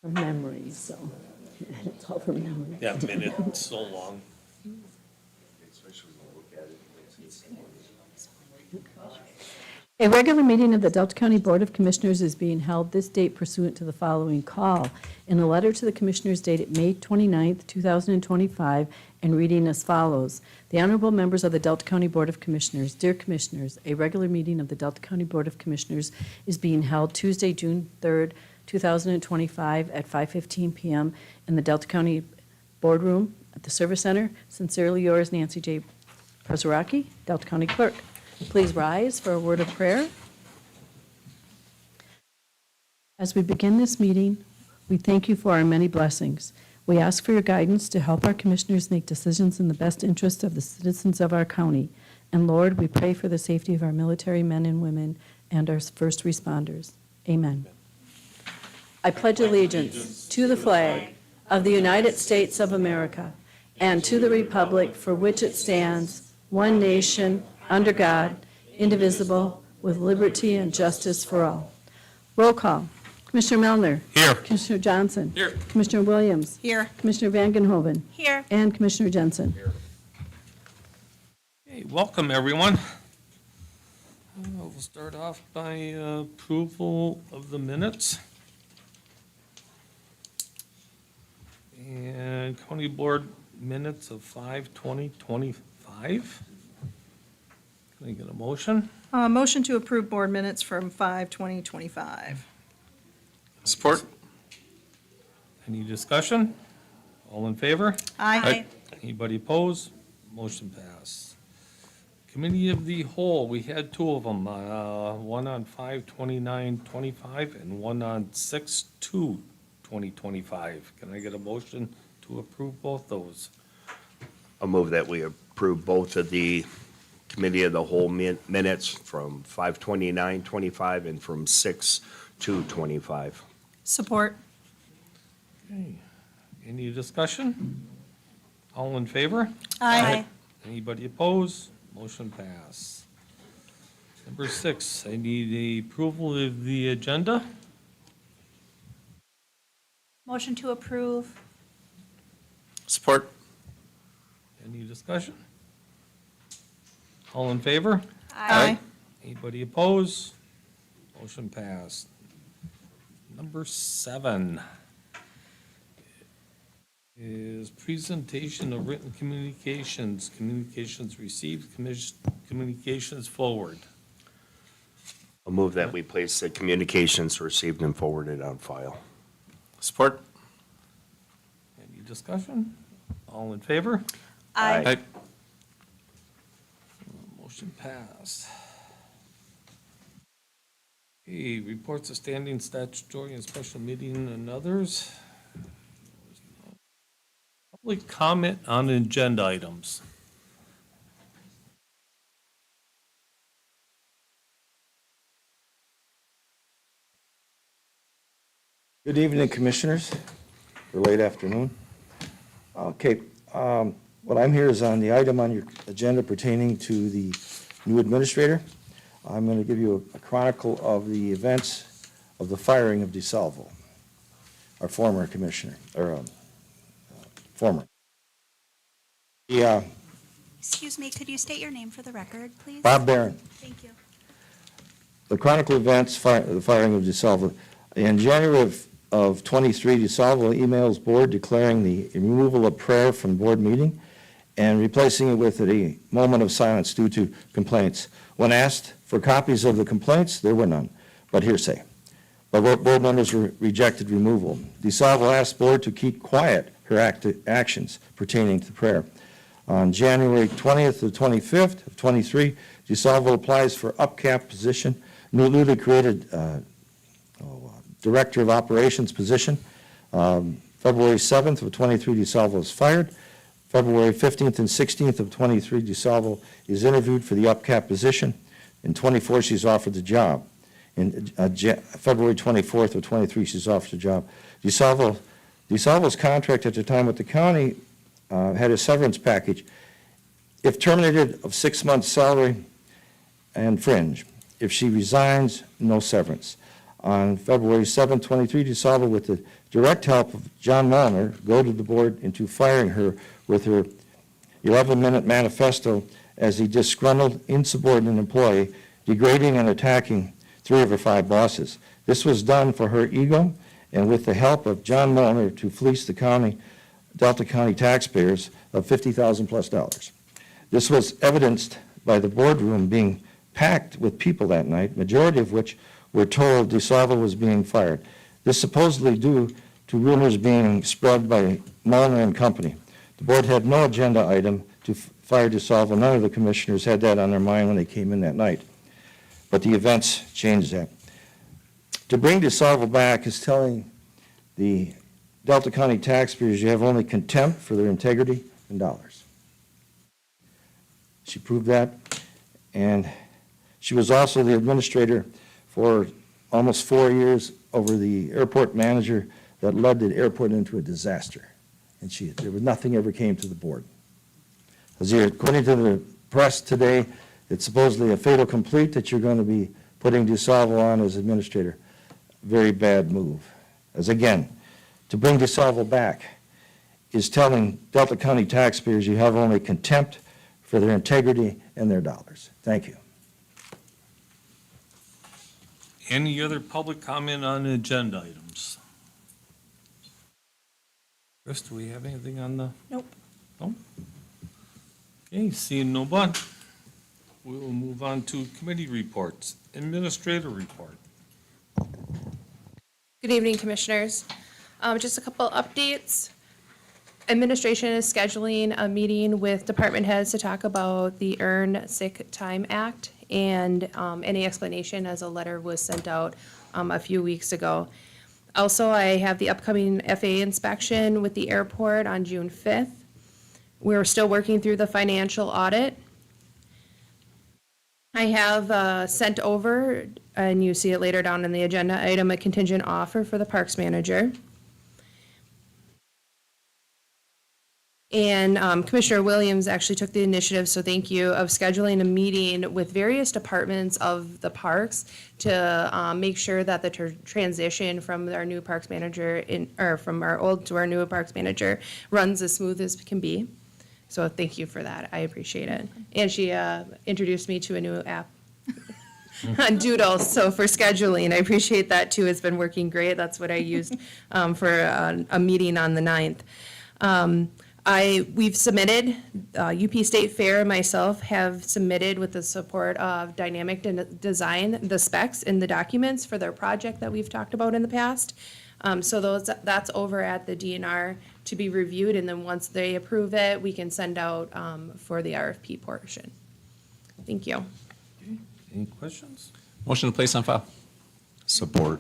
from memory, so it's all from memory. Yeah, minute so long. A regular meeting of the Delta County Board of Commissioners is being held this date pursuant to the following call. In a letter to the Commissioners dated May 29th, 2025, and reading as follows. The Honorable Members of the Delta County Board of Commissioners, dear Commissioners, a regular meeting of the Delta County Board of Commissioners is being held Tuesday, June 3rd, 2025 at 5:15 p.m. in the Delta County Boardroom at the Service Center. Sincerely yours, Nancy J. Presaraki, Delta County Clerk. Please rise for a word of prayer. As we begin this meeting, we thank you for our many blessings. We ask for your guidance to help our commissioners make decisions in the best interest of the citizens of our county. And Lord, we pray for the safety of our military men and women and our first responders. Amen. I pledge allegiance to the flag of the United States of America and to the republic for which it stands, one nation, under God, indivisible, with liberty and justice for all. Roll call. Commissioner Melner. Here. Commissioner Johnson. Here. Commissioner Williams. Here. Commissioner Vangenhoven. Here. And Commissioner Jensen. Hey, welcome, everyone. We'll start off by approval of the minutes. And County Board minutes of 5/20/25. Can I get a motion? Motion to approve board minutes from 5/20/25. Support. Any discussion? All in favor? Aye. Anybody opposed? Motion passed. Committee of the Whole, we had two of them, one on 5/29/25 and one on 6/2/2025. Can I get a motion to approve both those? I'll move that we approve both of the Committee of the Whole minutes from 5/29/25 and from 6/2/25. Support. Okay. Any discussion? All in favor? Aye. Anybody opposed? Motion passed. Number 6, I need the approval of the agenda. Motion to approve. Support. Any discussion? All in favor? Aye. Anybody opposed? Motion passed. Number 7 is presentation of written communications, communications received, communications forward. I'll move that we place the communications received and forwarded on file. Support. Any discussion? All in favor? Aye. Motion passed. Okay, reports of standing statutory and special meeting and others. Public comment on agenda items. Good evening, Commissioners, or late afternoon. Okay, what I'm here is on the item on your agenda pertaining to the new administrator. I'm going to give you a chronicle of the events of the firing of DeSalvo, our former commissioner, or former. Yeah, Excuse me, could you state your name for the record, please? Bob Barron. Thank you. The chronicle events, the firing of DeSalvo. In January of 23, DeSalvo emails board declaring the removal of prayer from board meeting and replacing it with a moment of silence due to complaints. When asked for copies of the complaints, there were none, but hearsay. But board members rejected removal. DeSalvo asked board to keep quiet her actions pertaining to prayer. On January 20th to 25th of 23, DeSalvo applies for UPCAP position, newly created Director of Operations position. February 7th of 23, DeSalvo is fired. February 15th and 16th of 23, DeSalvo is interviewed for the UPCAP position. In 24, she's offered the job. In February 24th of 23, she's offered a job. DeSalvo's contract at the time with the county had a severance package. If terminated, of 6 months' salary and fringe. If she resigns, no severance. on February 7, 23, DeSalvo, with the direct help of John Mulliner, goaded the board into firing her with her 11-minute manifesto as a disgruntled, insubordinate employee, degrading and attacking 3 of her 5 bosses. This was done for her ego and with the help of John Mulliner to fleece the county, Delta County taxpayers of $50,000+. This was evidenced by the boardroom being packed with people that night, majority of which were told DeSalvo was being fired. This supposedly due to rumors being spread by Mulliner and company. The board had no agenda item to fire DeSalvo. None of the commissioners had that on their mind when they came in that night. But the events changed that. To bring DeSalvo back is telling the Delta County taxpayers you have only contempt for their integrity and dollars. She proved that, and she was also the administrator for almost 4 years over the airport manager that led the airport into a disaster. And there was nothing ever came to the board. According to the press today, it's supposedly a fait accompli that you're going to be putting DeSalvo on as administrator. Very bad move. As again, to bring DeSalvo back is telling Delta County taxpayers you have only contempt for their integrity and their dollars. Thank you. Any other public comment on agenda items? Chris, do we have anything on the? Nope. No? Okay, seeing no one, we will move on to committee reports. Administrator report. Good evening, Commissioners. Just a couple updates. Administration is scheduling a meeting with department heads to talk about the Earn Sick Time Act and any explanation, as a letter was sent out a few weeks ago. Also, I have the upcoming FAA inspection with the airport on June 5th. We're still working through the financial audit. I have sent over, and you see it later down in the agenda item, a contingent offer for the parks manager. And Commissioner Williams actually took the initiative, so thank you, of scheduling a meeting with various departments of the parks to make sure that the transition from our new parks manager, or from our old to our new parks manager, runs as smooth as can be. So thank you for that. I appreciate it. And she introduced me to a new app on Doodles, so for scheduling, I appreciate that too. It's been working great. That's what I used for a meeting on the 9th. We've submitted, UP State Fair and myself have submitted, with the support of Dynamic Design, the specs in the documents for their project that we've talked about in the past. So that's over at the DNR to be reviewed, and then once they approve it, we can send out for the RFP portion. Thank you. Any questions? Motion to place on file. Support.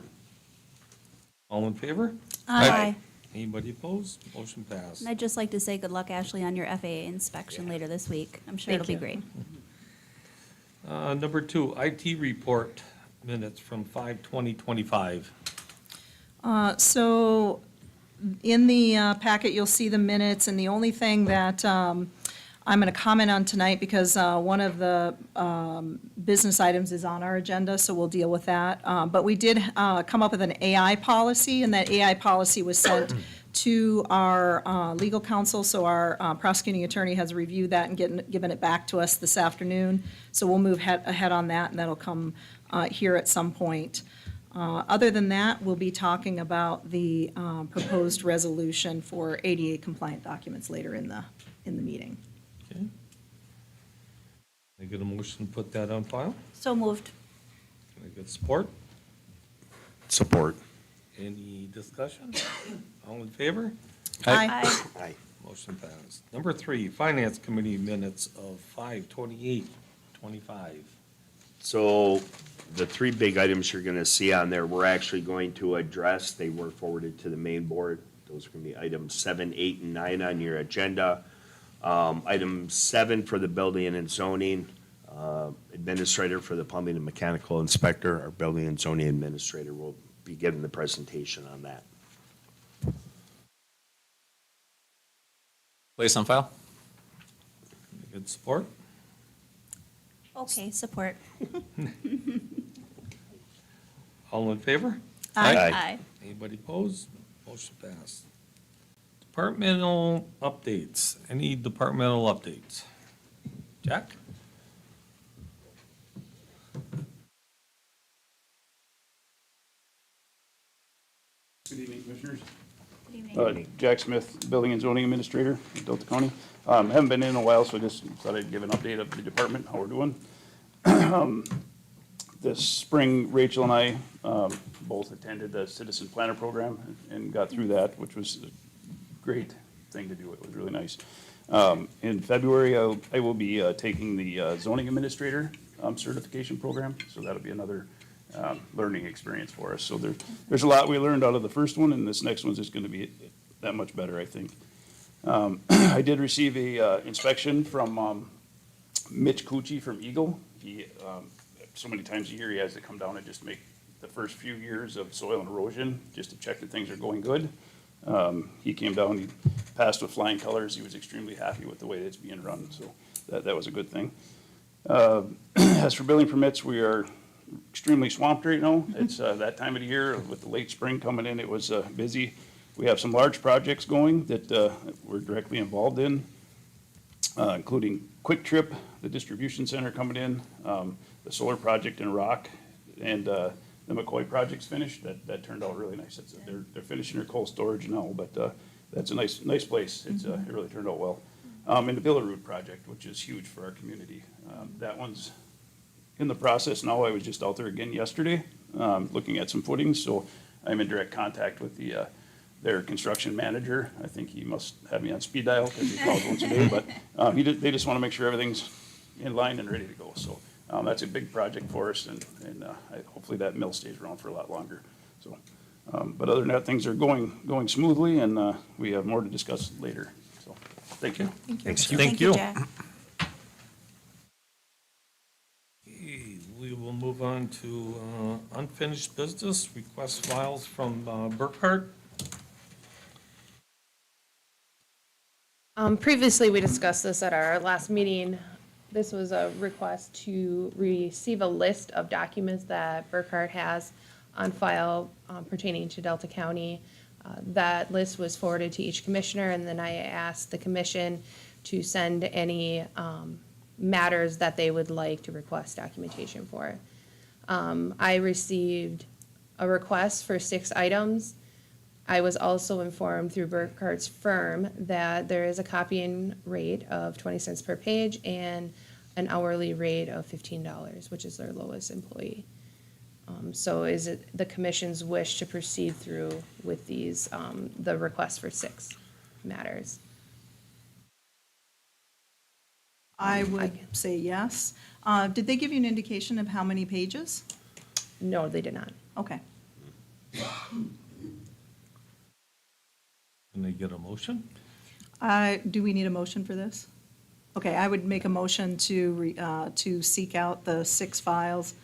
All in favor? Aye. Anybody opposed? Motion passed. And I'd just like to say good luck, Ashley, on your FAA inspection later this week. I'm sure it'll Thank be you. great. Number 2, IT report minutes from 5/20/25. So in the packet, you'll see the minutes, and the only thing that I'm going to comment on tonight, because one of the business items is on our agenda, so we'll deal with that. But we did come up with an AI policy, and that AI policy was sent to our legal counsel, so our prosecuting attorney has reviewed that and given it back to us this afternoon. So we'll move ahead on that, and that'll come here at some point. Other than that, we'll be talking about the proposed resolution for ADA compliant documents later in the meeting. Okay. Can I get a motion to put that on file? So moved. Can I get support? Support. Any discussion? All in favor? Aye. Aye. Motion passed. Number 3, Finance Committee minutes of 5/28/25. So the 3 big items you're going to see on there, we're actually going to address. They were forwarded to the main board. Those are going to be items 7, 8, and 9 on your agenda. Item 7 for the building and zoning administrator, for the plumbing and mechanical inspector. Our building and zoning administrator will be giving the presentation on that. Place on file. Can I get support? Okay, support. All in favor? Aye. Aye. Anybody opposed? Motion passed. Departmental updates. Any departmental updates? Jack? Good evening, Commissioners. Good evening. Jack Smith, Building and Zoning Administrator, in Delta County. Haven't been in a while, so I just thought I'd give an update of the department, how we're doing. This spring, Rachel and I both attended the Citizen Planner Program and got through that, which was a great thing to do. It was really nice. In February, I will be taking the Zoning Administrator Certification Program, so that'll be another learning experience for us. So there's a lot we learned out of the first one, and this next one's just gonna be that much better, I think. I did receive a inspection from Mitch Cucci from Eagle. He, so many times a year, he has to come down and just make the first few years of soil and erosion, just to check that things are going good. He came down, he passed with flying colors. He was extremely happy with the way it's being run, so that was a good thing. As for building permits, we are extremely swamped right now. It's that time of the year with the late spring coming in. It was busy. We have some large projects going that we're directly involved in, including Quick Trip, the distribution center coming in, the solar project in Rock, and the McCoy project's finished. That turned out really nice. They're finishing their cold storage now, but that's a nice place. It really turned out well. And the Billerud project, which is huge for our community. That one's in the process now. I was just out there again yesterday, looking at some footings, so I'm in direct contact with their construction manager. I think he must have me on speed dial because he calls once a day, but they just want to make sure everything's in line and ready to go. So that's a big project for us, and hopefully that mill stays around for a lot longer. So, but other than that, things are going smoothly, and we have more to discuss later. So, thank you. Thanks. Thank you. Jack. Okay, we will move on to unfinished business, request files from Burkhart. Previously, we discussed this at our last meeting. This was a request to receive a list of documents that Burkhart has on file pertaining to Delta County. That list was forwarded to each commissioner, and then I asked the commission to send any matters that they would like to request documentation for. I received a request for 6 items. I was also informed through Burkhart's firm that there is a copying rate of 20 cents per page and an hourly rate of $15, which is their lowest employee. So is it the commission's wish to proceed through with these, the request for 6 matters? I would say yes. Did they give you an indication of how many pages? No, they did not. Okay. Can they get a motion? Do we need a motion for this? Okay, I would make a motion to seek out the 6 files,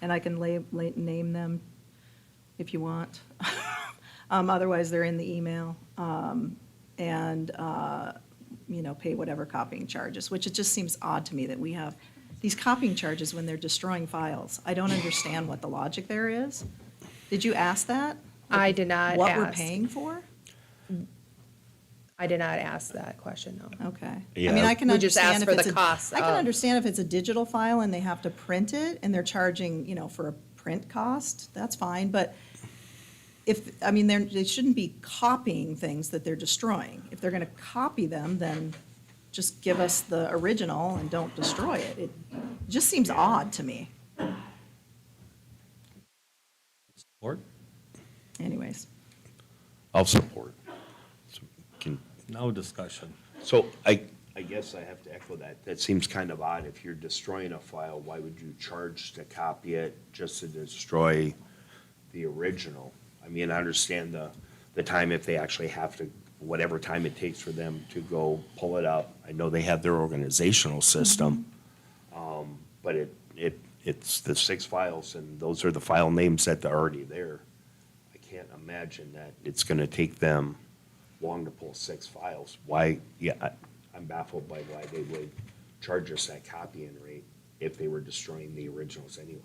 and I can name them if you want. Otherwise, they're in the email. And pay whatever copying charges, which it just seems odd to me that we have these copying charges when they're destroying files. I don't understand what the logic there is. Did you ask that? I did not What we're ask. paying for? I did not ask that question, no. Okay. I Yeah. mean, I can We just understand asked if for it's the costs I can of- understand if it's a digital file and they have to print it and they're charging, for a print cost, that's fine, but they shouldn't be copying things that they're destroying. If they're gonna copy them, then just give us the original and don't destroy it. It just seems odd to me. Support? Anyways. I'll support. No discussion. So I guess I have to echo that. That seems kind of odd. If you're destroying a file, why would you charge to copy it just to destroy the original? I mean, I understand the time if they actually have to, whatever time it takes for them to go pull it up. I know they have their organizational system. But it's the 6 files, and those are the file names that are already there. I can't imagine that it's gonna take them long to pull 6 files. Why, I'm baffled by why they would charge us that copying rate if they were destroying the originals anyway.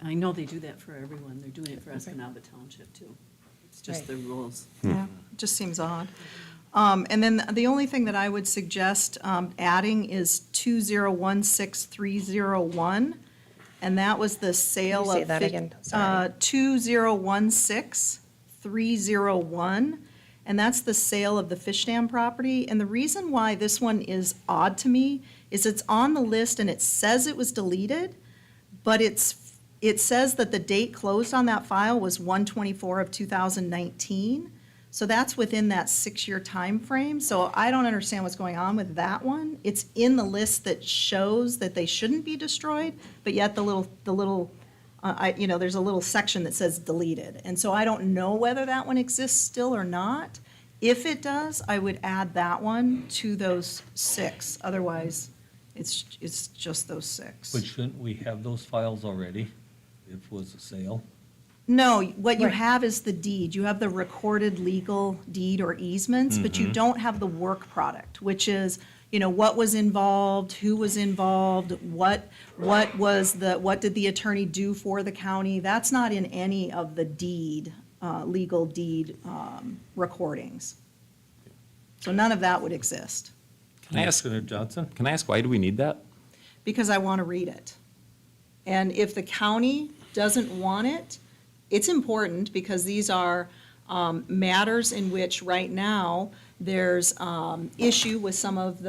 I know they do that for everyone. They're doing it for Escanaba Township, too. It's just Right. the rules. Yeah, it just seems odd. And then the only thing that I would suggest adding is 2016301, and that was the sale of. Can you say that again? Sorry. 2016301, and that's the sale of the fish dam property. And the reason why this one is odd to me is it's on the list and it says it was deleted, but it says that the date closed on that file was 1/24 of 2019. So that's within that 6-year time frame. So I don't understand what's going on with that one. It's in the list that shows that they shouldn't be destroyed, but yet there's a little section that says deleted. And so I don't know whether that one exists still or not. If it does, I would add that one to those 6. Otherwise, it's just those 6. But shouldn't we have those files already if it was a sale? No, what you Right. have is the deed. You have the recorded legal deed or easements, but you don't have the work product, which is, what was involved, who was involved, what did the attorney do for the county? That's not in any of the legal deed recordings. So none of that would exist, Can I ask, Commissioner Johnson? can I ask why do we need that? because I want to read it. And if the county doesn't want it, it's important because these are matters in which right now there's issue with some of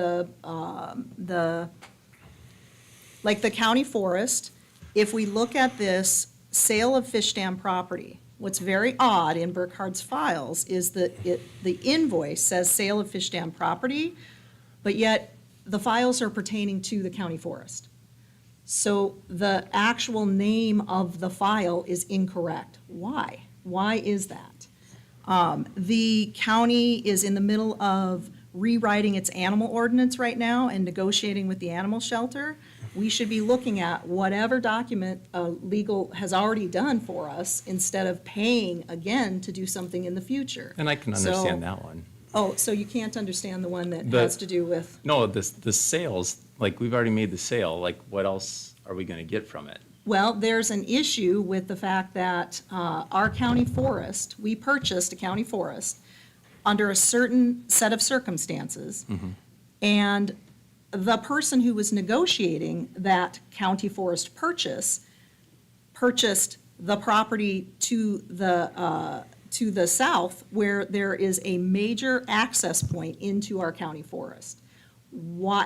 like the county forest. If we look at this sale of fish dam property, what's very odd in Burkhardt's files is that the invoice says sale of fish dam property, but yet the files are pertaining to the county forest. So the actual name of the file is incorrect. Why? Why is that? The county is in the middle of rewriting its animal ordinance right now and negotiating with the animal shelter. We should be looking at whatever document legal has already done for us instead of paying again to do something in the future. And I can So- understand that one. Oh, so you can't understand the one that The- has to do with, No, the sales, like, we've already made the sale, like, what else are we gonna get from it? well, there's an issue with the fact that our county forest, we purchased a county forest under a certain set of circumstances. And the person who was negotiating that county forest purchased the property to the south where there is a major access point into our county forest.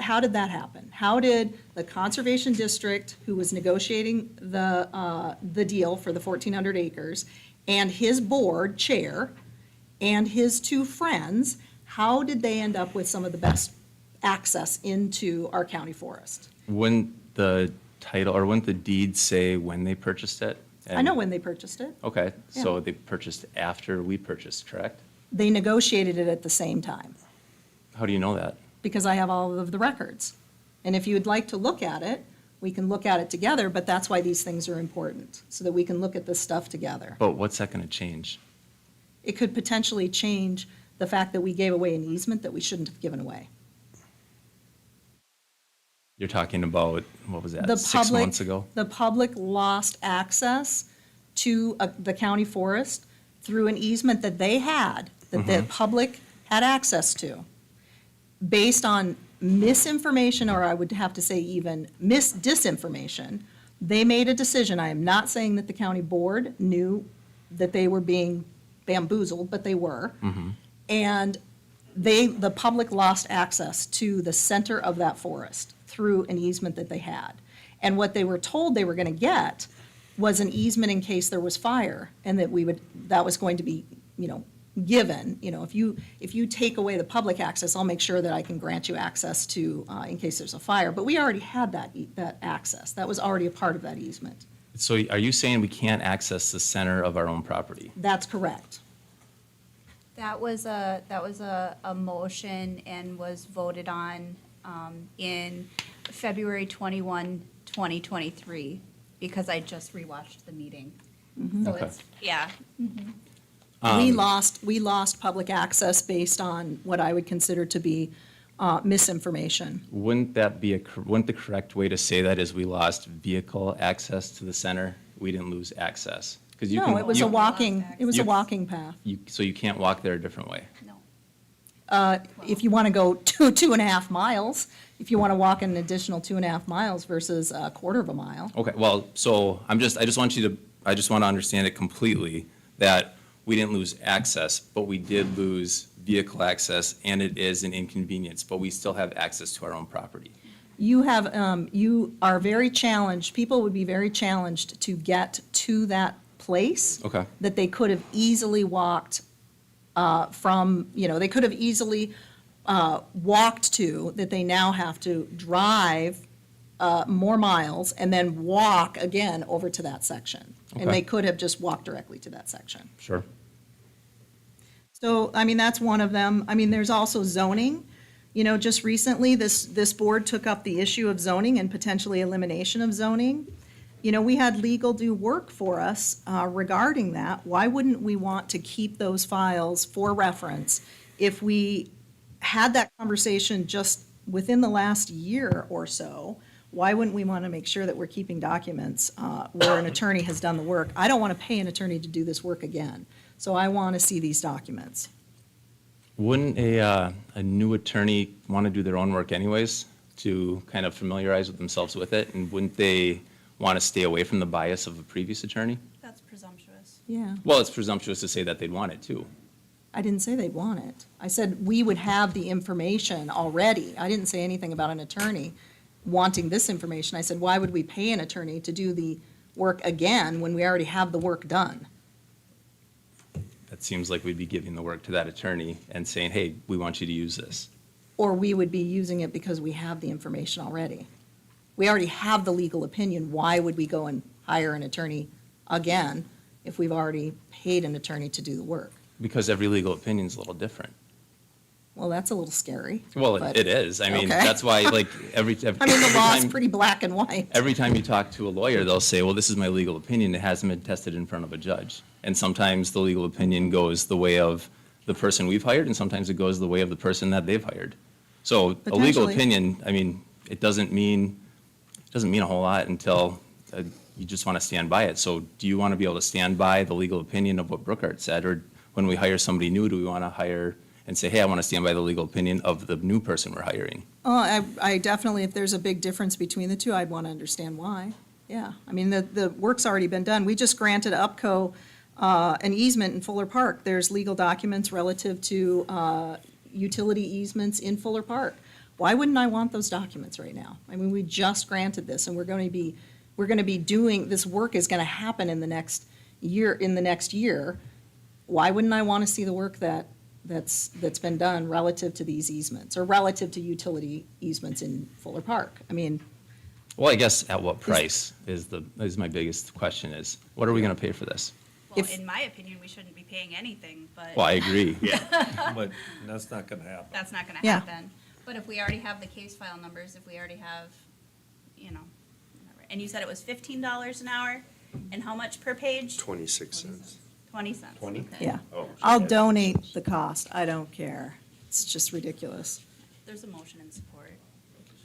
How did that happen? How did the Conservation District, who was negotiating the deal for the 1,400 acres, and his board chair, and his 2 friends, how did they end up with some of the best access into our county forest? Wouldn't the title, or wouldn't the deed say when they purchased it? I know when they purchased it. Okay, so Yeah. they purchased after we purchased, correct? They negotiated it at the same time, How do you know that? because I have all of the records. And if you would like to look at it, we can look at it together, but that's why these things are important, so that we can look at this stuff together. But what's that gonna change? It could potentially change the fact that we gave away an easement that we shouldn't have given away. You're talking about, what was The that, 6 public- months ago? The public lost access to the county forest through an easement that they had, that the public had access to, based on misinformation, or I would have to say even disinformation. They made a decision. I am not saying that the county board knew that they were being bamboozled, but they were. And the public lost access to the center of that forest through an easement that they had. And what they were told they were going to get was an easement in case there was fire, and that that was going to be, given. If you take away the public access, I'll make sure that I can grant you access to, in case there's a fire. But we already had that access. That was already a part of that easement. So are you saying we can't access the center of our own property? That's correct. That was a motion and was voted on in February 21, 2023, because I just rewatched the meeting. So Okay. it's, yeah. We lost public access based on what I would consider to be misinformation. Wouldn't the correct way to say that is we lost vehicle access to the center? we didn't lose access? 'Cause you can. No, it was you- a walking, it was a You- walking path. So you can't walk there a different way? No. If you want to go 2.5 miles, if you want to walk an additional 2.5 miles versus a quarter of a mile. Okay, well, so I just want to understand it completely, that we didn't lose access, but we did lose vehicle access, and it is an inconvenience, but we still have access to our own property. You have, you are very challenged, people would be very challenged to get to that place. Okay. That they could have easily walked from, they could have easily walked to, that they now have to drive more miles and then walk again over to that section. And Okay. they could have just walked directly to that section. Sure. So, I mean, that's one of them. I mean, there's also zoning. Just recently, this board took up the issue of zoning and potentially elimination of zoning. We had legal do work for us regarding that. Why wouldn't we want to keep those files for reference if we had that conversation just within the last year or so? Why wouldn't we want to make sure that we're keeping documents where an attorney has done the work? I don't want to pay an attorney to do this work again, so I want to see these documents. Wouldn't a new attorney want to do their own work anyways, to kind of familiarize with themselves with it? And wouldn't they want to stay away from the bias of a previous attorney? That's presumptuous. Yeah. Well, it's presumptuous to say that they'd want it too. I didn't say they'd want it. I said we would have the information already. I didn't say anything about an attorney wanting this information. I said, why would we pay an attorney to do the work again when we already have the work done? That seems like we'd be giving the work to that attorney and saying, hey, we want you to use this. Or we would be using it because we have the information already. We already have the legal opinion. Why would we go and hire an attorney again if we've already paid an attorney to do the work? Because every legal opinion is a little different. Well, that's a little scary. Well, but- it is. I mean, Okay. that's why, like, every I mean, the law's time- pretty black and white. Every time you talk to a lawyer, they'll say, well, this is my legal opinion. It hasn't been tested in front of a judge. And sometimes the legal opinion goes the way of the person we've hired, and sometimes it goes the way of the person that they've hired. So a legal Potentially. opinion, I mean, it doesn't mean a whole lot until you just want to stand by it. So do you want to be able to stand by the legal opinion of what Brookart said? Or when we hire somebody new, do we want to hire and say, hey, I want to stand by the legal opinion of the new person we're hiring? Oh, I definitely, if there's a big difference between the two, I'd want to understand why. Yeah, I mean, the work's already been done. We just granted UPCO an easement in Fuller Park. There's legal documents relative to utility easements in Fuller Park. Why wouldn't I want those documents right now? I mean, we just granted this, and we're going to be doing, this work is going to happen in the next year. Why wouldn't I want to see the work that's been done relative to these easements, or relative to utility easements in Fuller Park? I mean, Well, I guess at what price is my biggest question is, what are we going to pay for this? Well, If- in my opinion, we shouldn't be paying anything, but Well, I agree. But that's not gonna happen. that's not gonna Yeah. happen. But if we already have the case file numbers, if we already have, whatever. And you said it was $15 an hour, and how much per page? 26 cents. 20 cents. 20? Okay. yeah, Oh, I'll donate the cost. I don't care. It's just ridiculous. There's a motion in support.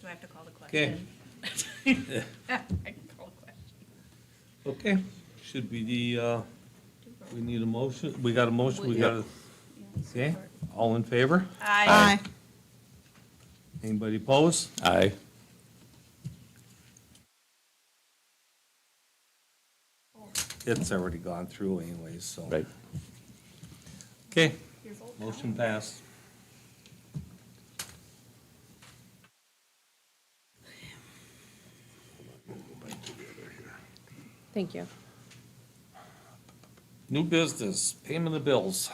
Do I have to call the Okay. question? I can call the question. Okay, should be we need a motion, we got a motion, we got a, okay, all in favor? Aye. Anybody opposed? Aye. It's already gone through anyways, so. Right. Okay, Your vote motion passed. Thank you. New business, payment of bills.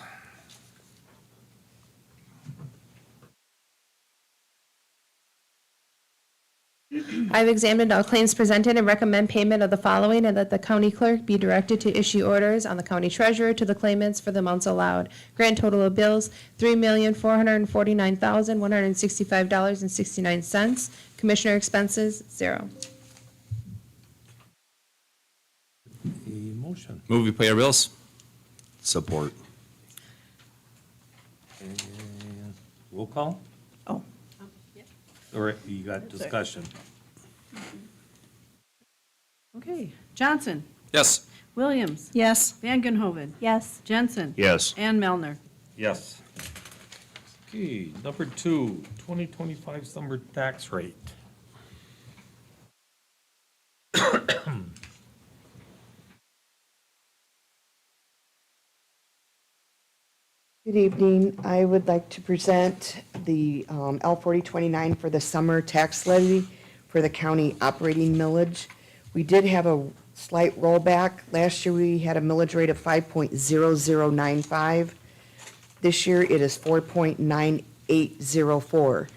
I've examined all claims presented and recommend payment of the following, and that the county clerk be directed to issue orders on the county treasurer to the claimants for the amounts allowed. Grand total of bills, $3,449,165.69. Commissioner expenses, 0. A motion. Move we pay our bills? Support. And roll call? Oh, Or you got discussion? Okay. Johnson? Yes. Williams. Yes. Van Genhoven. Yes. Jensen. Yes. And Melner. Yes. Okay, number 2, 2025 summer tax rate. Good evening. I would like to present the L 4029 for the summer tax levy for the county operating millage. We did have a slight rollback. Last year, we had a millage rate of 5.0095. This year, it is 4.9804.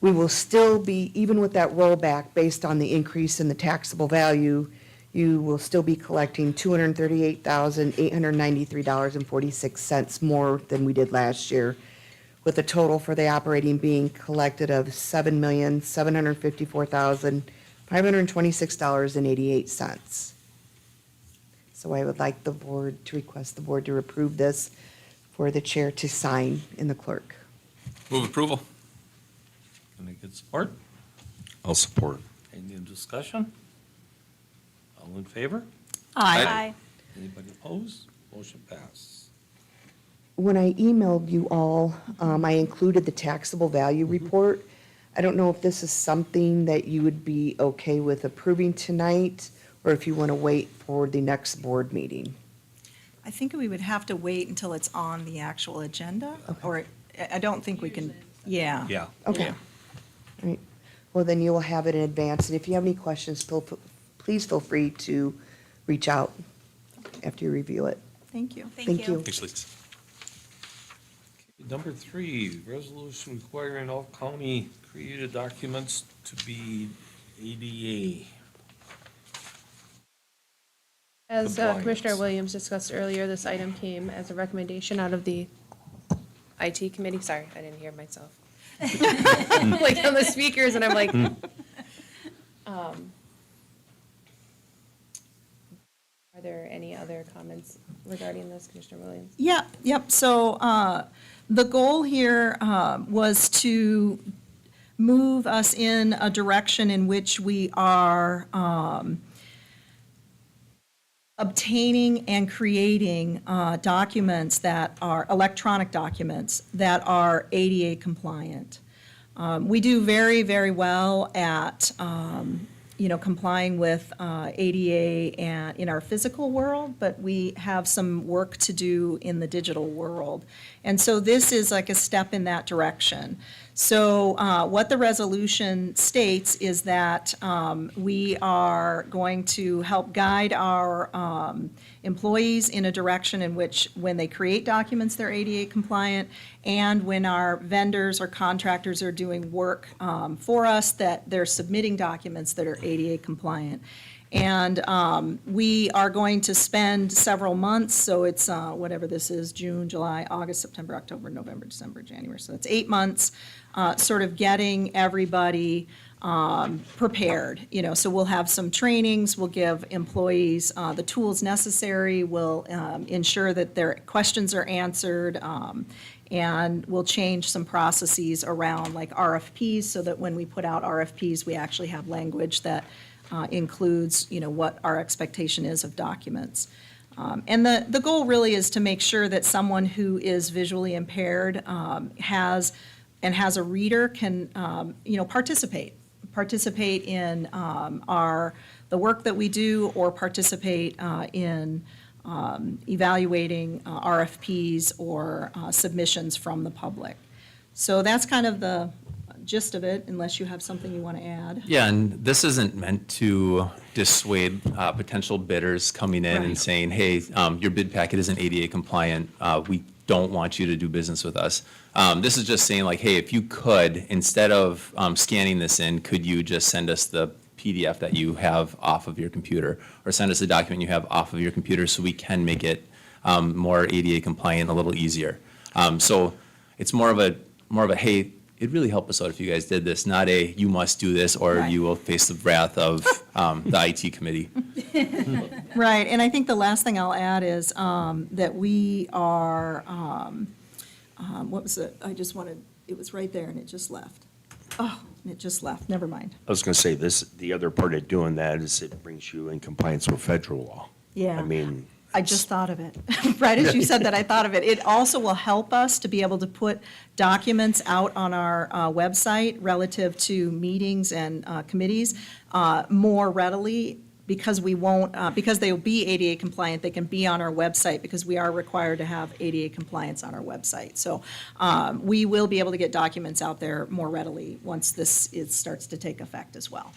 We will still be, even with that rollback, based on the increase in the taxable value, you will still be collecting $238,893.46 more than we did last year, with a total for the operating being collected of $7,754,526.88. So I would like the board to request the board to approve this for the chair to sign in the clerk. Move approval. Can I get support? I'll support. Any discussion? All in favor? Aye. Anybody opposed? Motion passed. When I emailed you all, I included the taxable value report. I don't know if this is something that you would be okay with approving tonight, or if you want to wait for the next board meeting. I think we would have to wait until it's on the actual agenda, or I don't think we can, yeah. Yeah. Okay. All right. Well, then you will have it in advance, and if you have any questions, please feel free to reach out after you review it. Thank you. Thank you. Thanks, Lisa. Number 3, resolution requiring all county created documents to be ADA. As Compliance. Commissioner Williams discussed earlier, this item came as a recommendation out of the IT committee. Sorry, I didn't hear myself. Like on the speakers, and I'm like, are there any other comments regarding this, Commissioner Williams? Yeah, yep, so the goal here was to move us in a direction in which we are obtaining and creating documents that are, electronic documents that are ADA compliant. We do very, very well at, complying with ADA and in our physical world, but we have some work to do in the digital world. And so this is like a step in that direction. So what the resolution states is that we are going to help guide our employees in a direction in which when they create documents, they're ADA compliant, and when our vendors or contractors are doing work for us, that they're submitting documents that are ADA compliant. And we are going to spend several months, so it's whatever this is, June, July, August, September, October, November, December, January. So it's 8 months, sort of getting everybody prepared. So we'll have some trainings, we'll give employees the tools necessary, we'll ensure that their questions are answered, and we'll change some processes around like RFPs, so that when we put out RFPs, we actually have language that includes, what our expectation is of documents. And the goal really is to make sure that someone who is visually impaired has a reader can, participate in the work that we do, or participate in evaluating RFPs or submissions from the public. So that's kind of the gist of it, unless you have something you want to add. Yeah, and this isn't meant to dissuade potential bidders coming in and Right. saying, hey, your bid packet isn't ADA compliant, we don't want you to do business with us. This is just saying like, hey, if you could, instead of scanning this in, could you just send us the PDF that you have off of your computer, or send us a document you have off of your computer, so we can make it more ADA compliant, a little easier. So it's more of a, hey, it'd really help us out if you guys did this, not a, you must do this, or Right. you will face the wrath of the IT committee. Right, and I think the last thing I'll add is that we are, what was it? It was right there and it just left. Oh, it just left, never mind. I was going to say, the other part of doing that is it brings you in compliance with federal law. Yeah. I mean, I just thought of it. Right as you said that, I thought of it. It also will help us to be able to put documents out on our website relative to meetings and committees more readily, because we won't, because they will be ADA compliant, they can be on our website, because we are required to have ADA compliance on our website. So we will be able to get documents out there more readily once starts to take effect as well.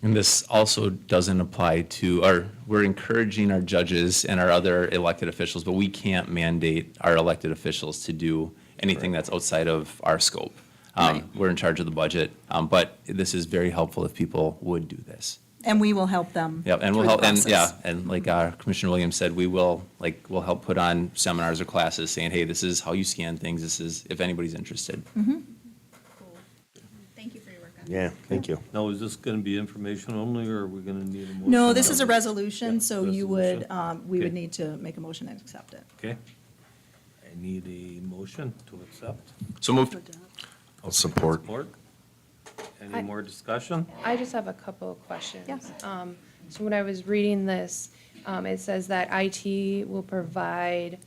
And this also doesn't apply to, or we're encouraging our judges and our other elected officials, but we can't mandate our elected officials to do anything that's outside of our scope. Right. We're in charge of the budget, but this is very helpful if people would do this. And we will help them Yep, and through we'll the help, and process. yeah, and like Commissioner Williams said, we'll help put on seminars or classes saying, hey, this is how you scan things, this is, if anybody's interested. Cool. Thank you for your work on this. yeah, thank you. Now, is this going to be information only, or are we going to need a motion? No, this is a resolution, so Yeah, you would, resolution. we would Okay. need to make a motion and accept it. Okay. I need a motion to accept. So moved. I'll support. Support. Any I- more discussion? I just have a couple of questions. Yeah. So when I was reading this, it says that IT will provide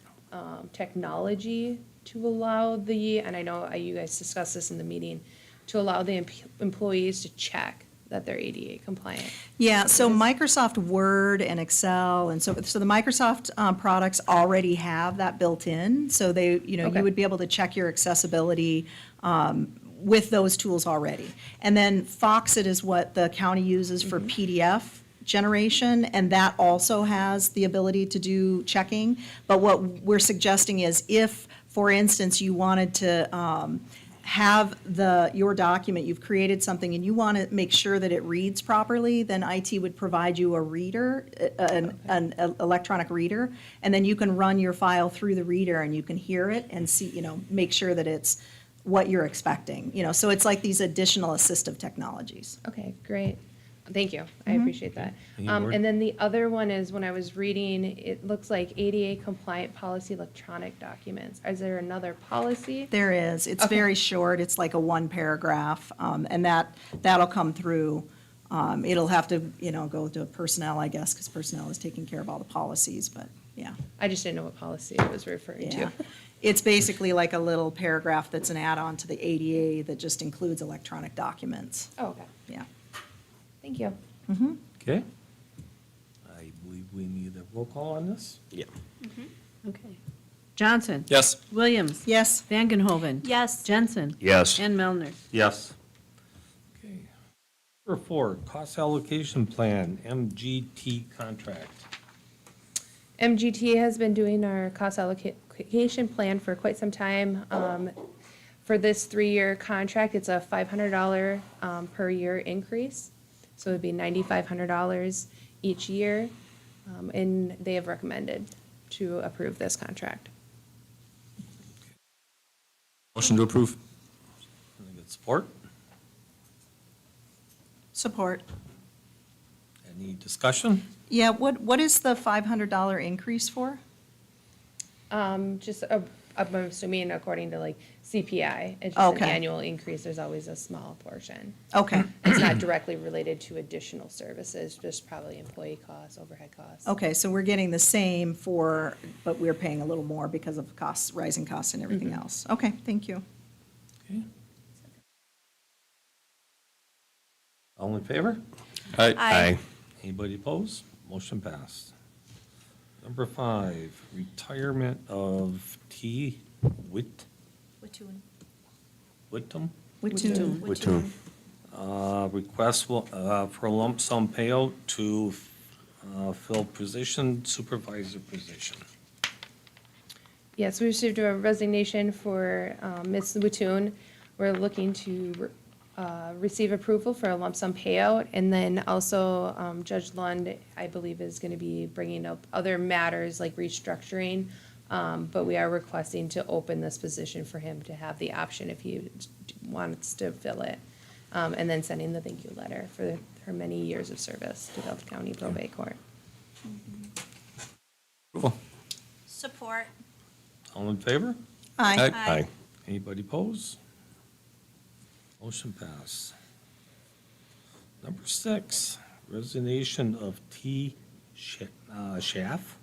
technology to allow and I know you guys discussed this in the meeting, to allow the employees to check that they're ADA compliant. Yeah, so Microsoft Word and Excel, and so the Microsoft products already have that built in, so they, you Okay. would be able to check your accessibility with those tools already. And then Foxit is what the county uses for PDF generation, and that also has the ability to do checking. But what we're suggesting is if, for instance, you wanted to have your document, you've created something, and you want to make sure that it reads properly, then IT would provide you a reader, an electronic reader, and then you can run your file through the reader, and you can hear it and see, make sure that it's what you're expecting, so it's like these additional assistive technologies. Okay, great. Thank you. I appreciate that. Any more? And then the other one is, when I was reading, it looks like ADA compliant policy electronic documents. Is there another policy? There is, it's Okay. very short, it's like a one paragraph, and that'll come through. It'll have to, go to personnel, I guess, because personnel is taking care of all the policies, but, yeah. I just didn't know what policy it was referring Yeah. to. It's basically like a little paragraph that's an add-on to the ADA that just includes electronic documents, Oh, okay. yeah. Thank you. Okay. I believe we need a roll call on this. Yeah. Okay. Johnson? Yes. Williams? Yes, Vangenhoven? Yes. Jensen? Yes. And Melner? Yes. Okay. Number 4, cost allocation plan, MGT contract. MGT has been doing our cost allocation plan for quite some time. For this 3-year contract, it's a $500 per year increase. So it'd be $9,500 each year. And they have recommended to approve this contract. Motion to approve. Can I get support? support. Any discussion? Yeah, what is the $500 increase for? I'm assuming according to like CPI, it's just an Okay. annual increase, there's always a small portion. Okay, It's not directly related to additional services, just probably employee costs, overhead costs. okay, so we're getting the same but we're paying a little more because of costs, rising costs and everything else. Okay, thank you. Okay. All in favor? Aye. Anybody opposed? Motion passed. Number 5, retirement of T. Watoon. Whittam. Watoon. Watoon. Request for a lump sum payout to fill position, supervisor position. Yes, we received a resignation for Ms. Watoon. We're looking to receive approval for a lump sum payout. And then also Judge Lund, I believe, is going to be bringing up other matters like restructuring. But we are requesting to open this position for him to have the option if he wants to fill it. And then sending the thank you letter for her many years of service to Delta County Probate Court. Approval. Support. All in favor? Aye. Aye. Anybody opposed? Motion passed. Number 6, resignation of T. Shitten. Schaff.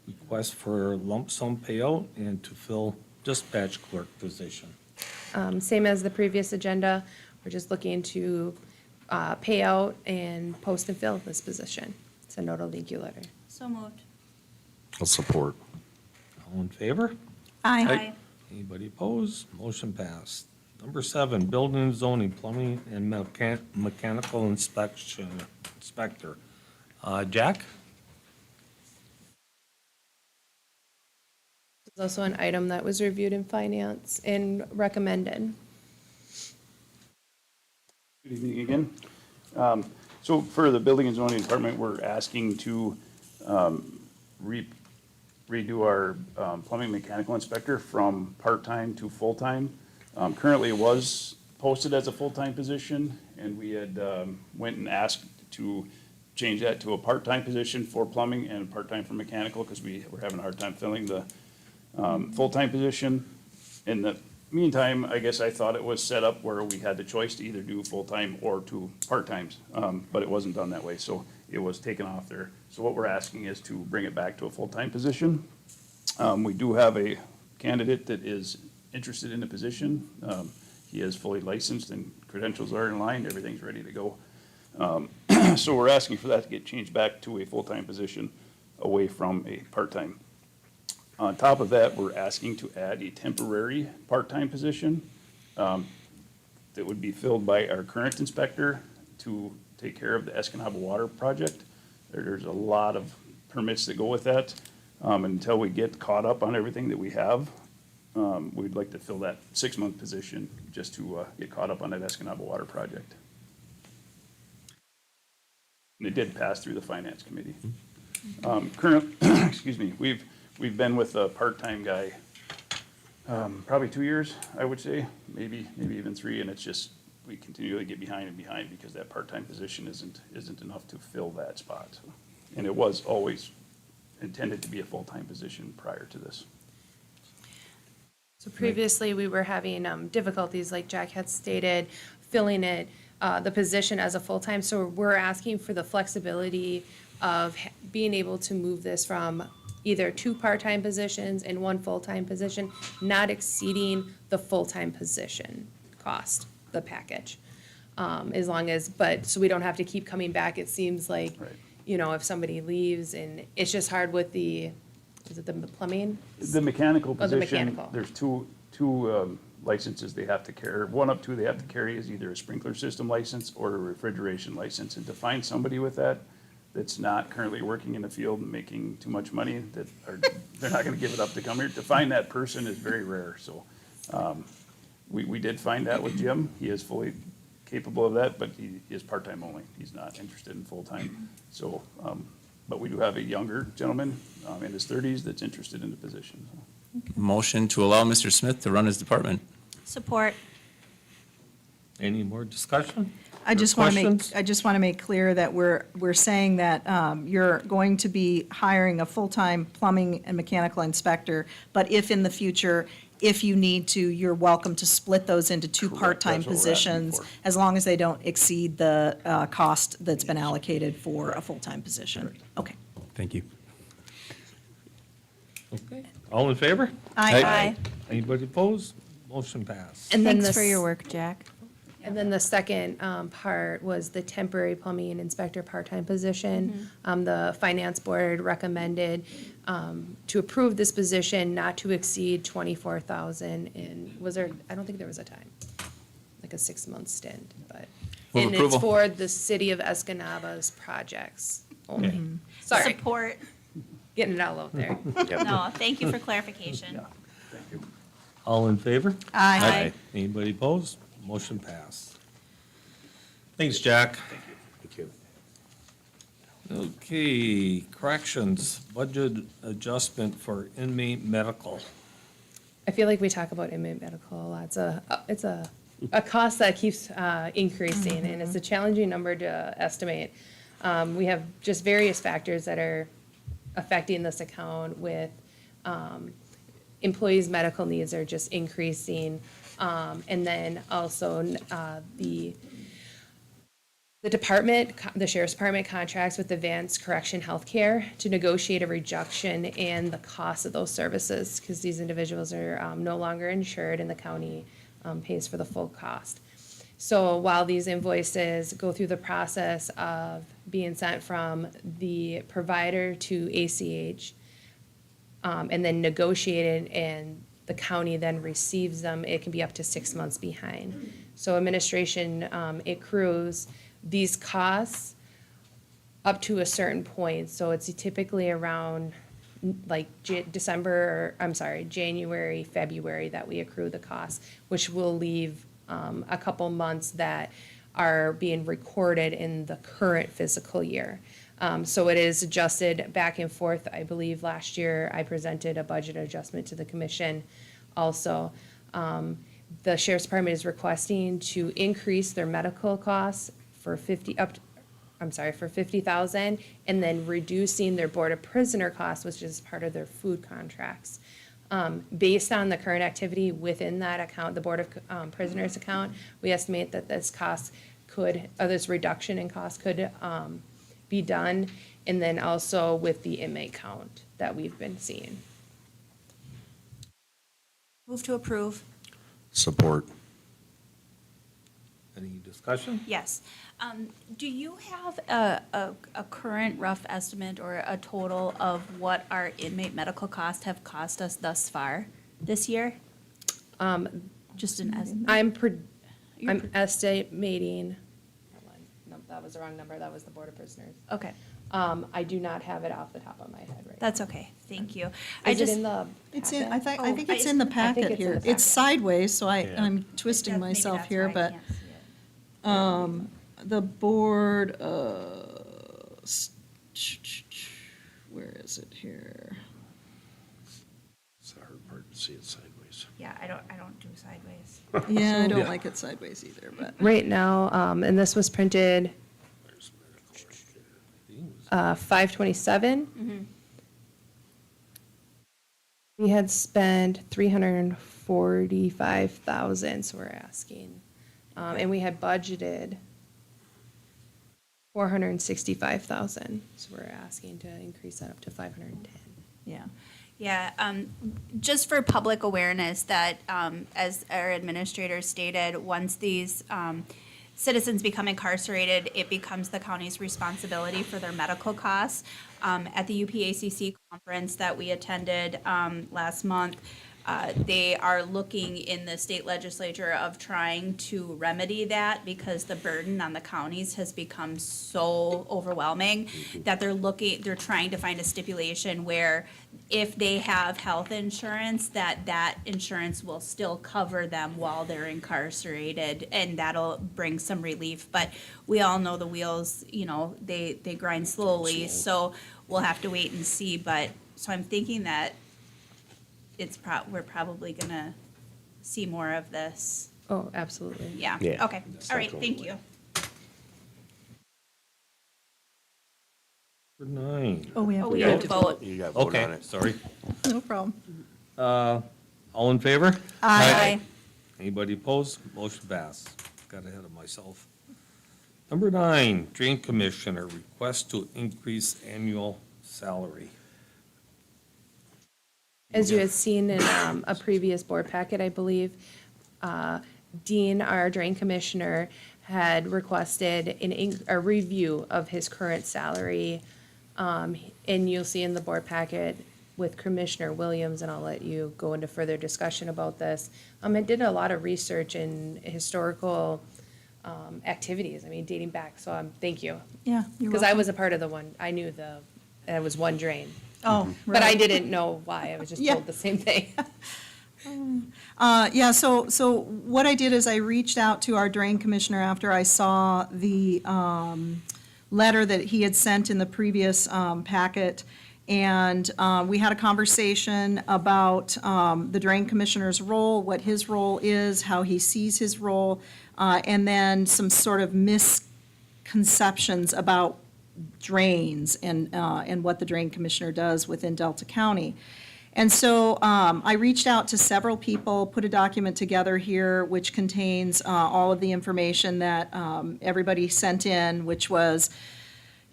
Request for lump sum payout and to fill dispatch clerk position. Same as the previous agenda, we're just looking to pay out and post and fill this position. Send out a thank you letter. So moved. I'll support. All in favor? Aye. Anybody opposed? Motion passed. Number 7, building and zoning, plumbing and mechanical inspector. Jack? This is also an item that was reviewed in finance and recommended. Good evening again. So for the building and zoning department, we're asking to redo our plumbing mechanical inspector from part-time to full-time. Currently, it was posted as a full-time position, and we had went and asked to change that to a part-time position for plumbing and part-time for mechanical, because we were having a hard time filling the full-time position. In the meantime, I guess I thought it was set up where we had the choice to either do full-time or two part-times, but it wasn't done that way, so it was taken off there. So what we're asking is to bring it back to a full-time position. We do have a candidate that is interested in the position. He is fully licensed and credentials are in line, everything's ready to go. So we're asking for that to get changed back to a full-time position away from a part-time. On top of that, we're asking to add a temporary part-time position that would be filled by our current inspector to take care of the Escanaba Water Project. There's a lot of permits that go with that. Until we get caught up on everything that we have, we'd like to fill that 6-month position just to get caught up on that Escanaba Water Project. And it did pass through the Finance Committee. Excuse me, we've been with a part-time guy, probably 2 years, I would say, maybe even 3, and it's just, we continually get behind and behind because that part-time position isn't enough to fill that spot. So, and it was always intended to be a full-time position prior to this. So previously, we were having difficulties, like Jack had stated, filling it, the position as a full-time. So we're asking for the flexibility of being able to move this from either 2 part-time positions and 1 full-time position, not exceeding the full-time position cost, the package. As long as, but, so we don't have to keep coming back. It seems like, Right. you know, if somebody leaves, and it's just hard with the, is it the plumbing? The mechanical Oh, the position, mechanical. there's two licenses they have to carry. 1 up 2 they have to carry is either a sprinkler system license or a refrigeration license. And to find somebody with that's not currently working in the field and making too much money, they're not gonna give it up to come here. To find that person is very rare, so, we did find that with Jim. He is fully capable of that, but he is part-time only. He's not interested in full-time. So, but we do have a younger gentleman, in his 30s that's interested in the position. Motion to allow Mr. Smith to run his department. Support. Any more discussion? I or just want to questions? make clear that we're saying that you're going to be hiring a full-time plumbing and mechanical inspector, but if in the future, if you need to, you're welcome to split those into 2 Correct, part-time that's what we're asking positions, for. as long as they don't exceed the cost that's been allocated for a full-time position. Okay. Thank you. Okay. All in favor? Aye. Anybody opposed? Motion passed. And then Thanks the for your work, Jack. And then the second part was the temporary plumbing inspector part-time position. The finance board recommended to approve this position not to exceed 24,000. And was there, I don't think there was a time, like a 6-month stint, but. Move And approval. it's for the city of Escanaba's projects only. Sorry, Support. getting it all out there. No, thank you for clarification. Yeah, thank you. All in favor? Aye. Anybody opposed? Motion passed. Thanks, Jack. Thank you. Okay, corrections, budget adjustment for inmate medical. I feel like we talk about inmate medical a lot. It's a cost that keeps increasing, and it's a challenging number to estimate. We have just various factors that are affecting this account with employees' medical needs are just increasing. And then also the The sheriff's department contracts with Advanced Correction Healthcare to negotiate a reduction in the cost of those services, because these individuals are no longer insured and the county pays for the full cost. So while these invoices go through the process of being sent from the provider to ACH, and then negotiated, and the county then receives them, it can be up to 6 months behind. So administration accrues these costs up to a certain point, so it's typically around like January, February that we accrue the costs, which will leave a couple months that are being recorded in the current fiscal year. So it is adjusted back and forth. I believe last year I presented a budget adjustment to the commission also. The sheriff's department is requesting to increase their medical costs for $50,000, and then reducing their board of prisoner costs, which is part of their food contracts. Based on the current activity within that account, the board of prisoners account, we estimate that this reduction in cost could be done, and then also with the inmate count that we've been seeing. Move to approve. Support. Any discussion? Yes. Do you have a current rough estimate or a total of what our inmate medical costs have cost us thus far this year? Just an estimate. I'm estimating, hold on. No, that was the wrong number, that was the board of prisoners. Okay, I do not have it off the top of my head right now. that's okay. Thank you. Is it in the It's in, packet? I think it's in the I think packet it's in here. the It's packet. sideways, so Yeah. I'm twisting Maybe myself that's here, why I but, can't see it. the board, where is it here? It's the hard part to see it sideways. Yeah, I don't do sideways. Yeah, I don't Yeah. like it sideways either, but. Right now, and this was printed There's medical. 5/27. We had spent 345,000, so we're asking. And we had budgeted 465,000, so we're asking to increase that up to 510. Yeah. Yeah, just for public awareness that, as our administrator stated, once these citizens become incarcerated, it becomes the county's responsibility for their medical costs. At the UPACC conference that we attended last month, they are looking in the state legislature of trying to remedy that because the burden on the counties has become so overwhelming that they're trying to find a stipulation where if they have health insurance, that insurance will still cover them while they're incarcerated, and that'll bring some relief. But we all know the wheels, they grind slowly, so we'll have to wait and see. But, so I'm thinking that we're probably gonna see more of this. Oh, absolutely. Yeah, Yeah, okay, it's all not right, going thank away. you. Number 9. Oh, we have. Oh, we have to vote. You got to vote on Okay, it. sorry. No problem. All in favor? Aye. Anybody opposed? Motion passed. Got ahead of myself. Number 9, Drain Commissioner, request to increase annual salary. As you had seen in a previous board packet, I believe, Dean, our drain commissioner, had requested a review of his current salary. And you'll see in the board packet with Commissioner Williams, and I'll let you go into further discussion about this. I did a lot of research in historical activities, dating back, so thank you. Yeah. you're Because I welcome. was a part of I knew it was one drain. Oh, But I really? didn't know why, I was just Yeah. told the same thing. Yeah, so what I did is I reached out to our drain commissioner after I saw the letter that he had sent in the previous packet. And we had a conversation about the drain commissioner's role, what his role is, how he sees his role, and then some sort of misconceptions about drains and what the drain commissioner does within Delta County. And so I reached out to several people, put a document together here which contains all of the information that everybody sent in, which was,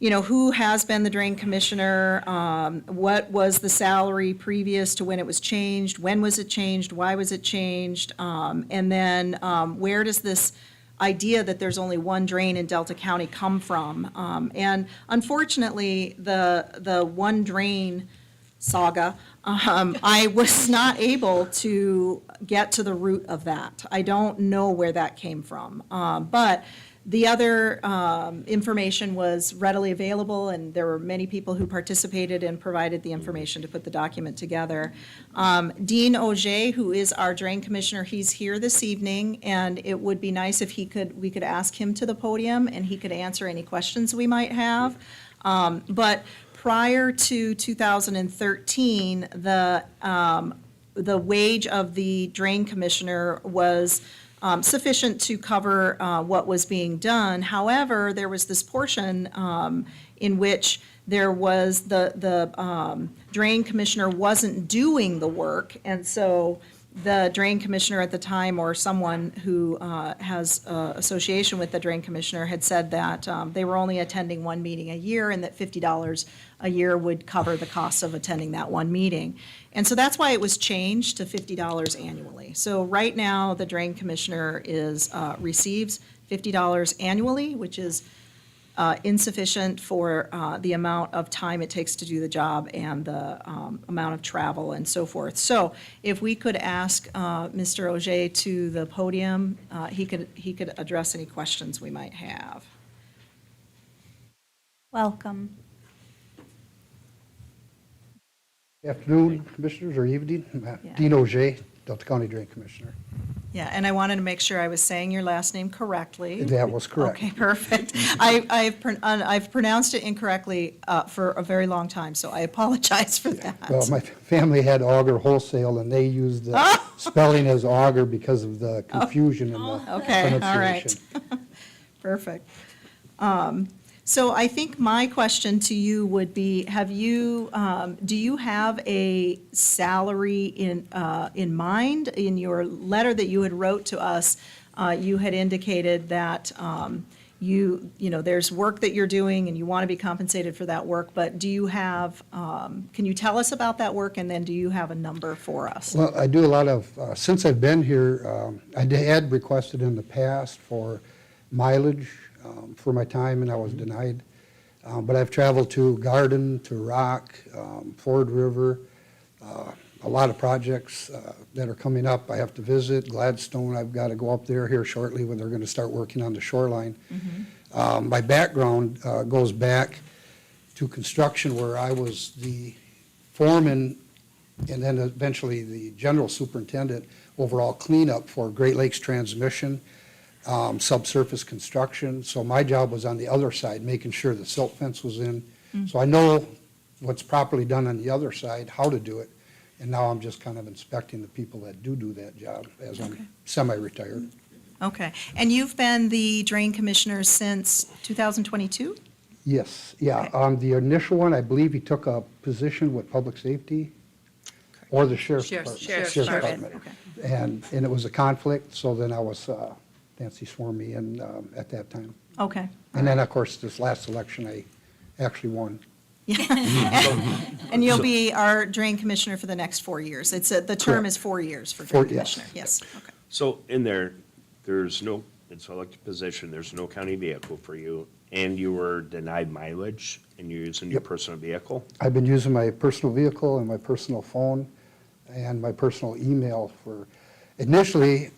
who has been the drain commissioner, what was the salary previous to when it was changed, when was it changed, why was it changed, and then where does this idea that there's only one drain in Delta County come from? And unfortunately, the one drain saga, I was not able to get to the root of that. I don't know where that came from. But the other information was readily available, and there were many people who participated and provided the information to put the document together. Dean Auger, who is our drain commissioner, he's here this evening, and it would be nice if we could ask him to the podium and he could answer any questions we might have. But prior to 2013, the wage of the drain commissioner was sufficient to cover what was being done. However, there was this portion in which there was the drain commissioner wasn't doing the work, and so the drain commissioner at the time, or someone who has association with the drain commissioner, had said that they were only attending one meeting a year and that $50 a year would cover the costs of attending that one meeting. And so that's why it was changed to $50 annually. So right now, the drain commissioner receives $50 annually, which is insufficient for the amount of time it takes to do the job and the amount of travel and so forth. So if we could ask Mr. Auger to the podium, he could address any questions we might have. Welcome. Afternoon, Commissioners, or evening. Yeah. Dean Auger, Delta County Drain Commissioner. Yeah, and I wanted to make sure I was saying your last name correctly. That was correct. Okay, perfect. I've pronounced it incorrectly for a very long time, so I apologize for that. Well, my family had Auger Wholesale, and they used the spelling as Auger because of the confusion in the Okay, all right. pronunciation. Perfect. So I think my question to you would be, do you have a salary in mind? In your letter that you had wrote to us, you had indicated that there's work that you're doing and you want to be compensated for that work, but do you have, can you tell us about that work, and then do you have a number for us? Well, I do a lot of, since I've been here, I had requested in the past for mileage for my time, and I was denied. But I've traveled to Garden, to Rock, Ford River, a lot of projects that are coming up. I have to visit Gladstone. I've got to go up there here shortly when they're going to start working on the shoreline. My background goes back to construction, where I was the foreman and then eventually the general superintendent, overall cleanup for Great Lakes Transmission, subsurface construction. So my job was on the other side, making sure the silt fence was in. So I know what's properly done on the other side, how to do it. And now I'm just kind of inspecting the people that do that job as I'm semi-retired. Okay, and you've been the drain commissioner since 2022? Yes, yeah. Okay. The initial one, I believe he took a position with public safety or the sheriff's Sheriff's department. Department. Okay. And it was a conflict, so then I was, Nancy swore me in at that time. Okay. And then, of course, this last election, I actually won. And you'll be our drain commissioner for the next 4 years. The term Correct. is 4 years for Four- drain yes. commissioner. Yes, okay. So in there's no, it's an elected position, there's no county vehicle for you, and you were denied mileage, and you're using your Yep. personal vehicle? I've been using my personal vehicle and my personal phone and my personal email for, initially,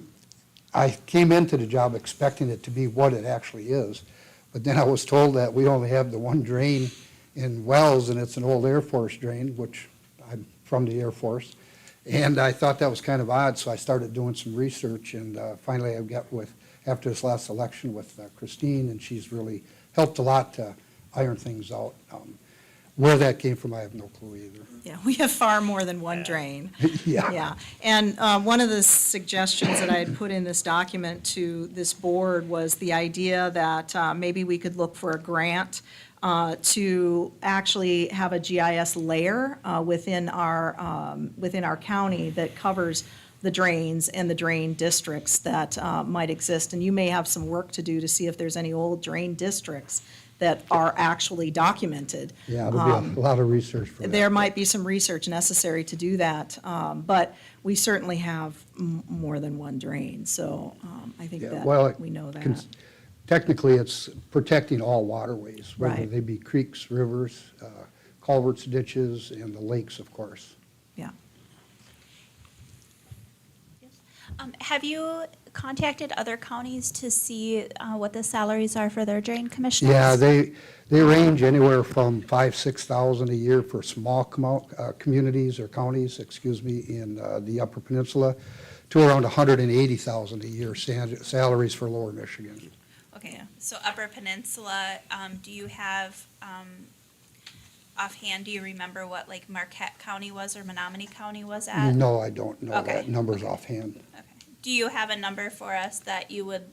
I came into the job expecting it to be what it actually is, but then I was told that we only have the one drain in Wells, and it's an old Air Force drain, which I'm from the Air Force. And I thought that was kind of odd, so I started doing some research, and finally I got after this last election with Christine, and she's really helped a lot to iron things out. Where that came from, I have no clue either. Yeah, we have far more than one drain. Yeah. Yeah, and one of the suggestions that I had put in this document to this board was the idea that maybe we could look for a grant to actually have a GIS layer within our county that covers the drains and the drain districts that might exist. And you may have some work to do to see if there's any old drain districts that are actually documented. Yeah, it'll be a lot of research for that. There might be some research necessary to do that, but we certainly have more than one drain, so I think Yeah, well, that we know that. Technically, it's protecting all waterways, whether Right. they be creeks, rivers, culverts, ditches, and the lakes, of course. Yeah. Have you contacted other counties to see what the salaries are for their drain commissioners? Yeah, they range anywhere from 5,000-6,000 a year for small communities or counties, in the Upper Peninsula, to around 180,000 a year salaries for Lower Michigan. Okay, so Upper Peninsula, do you have, offhand, do you remember what like Marquette County was or Menominee County was at? No, I don't know Okay. that numbers offhand. Okay. Do you have a number for us that you would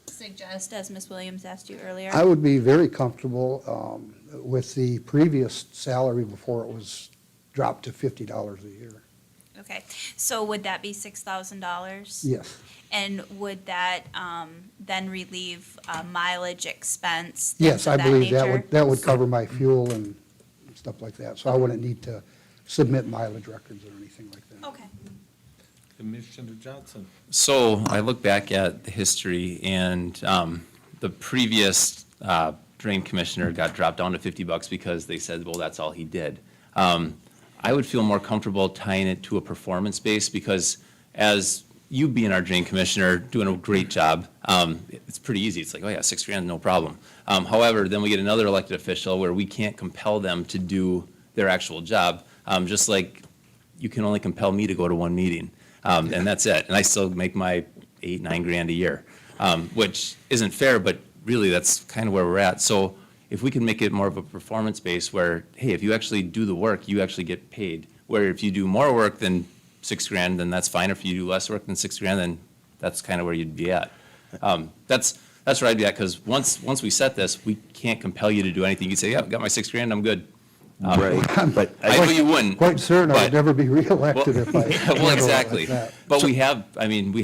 suggest, as Ms. Williams asked you earlier? I would be very comfortable with the previous salary before it was dropped to $50 a year. Okay, so would that be $6,000? Yes. And would that then relieve mileage expense? Yes, things I of that believe nature? that would cover my fuel and stuff like that. So I wouldn't need to submit mileage records or anything like that. Okay. Commissioner Johnson. So I look back at the history, and the previous drain commissioner got dropped down to $50 because they said, well, that's all he did. I would feel more comfortable tying it to a performance base, because as you being our drain commissioner, doing a great job, it's pretty easy. It's like, oh yeah, $6,000, no problem. However, then we get another elected official where we can't compel them to do their actual job, just like you can only compel me to go to one meeting. And that's it. And I still make my $8-9 a year, which isn't fair, but really that's kind of where we're at. So if we can make it more of a performance base where, hey, if you actually do the work, you actually get paid. Where if you do more work than $6,000, then that's fine. If you do less work than $6,000, then that's kind of where you'd be at. That's where I'd be at, because once we set this, we can't compel you to do anything. You say, yeah, got my $6,000, I'm good. Right, but I know you wouldn't. Quite certain I but- would never be reelected if I. handled Well, it exactly. like that. But we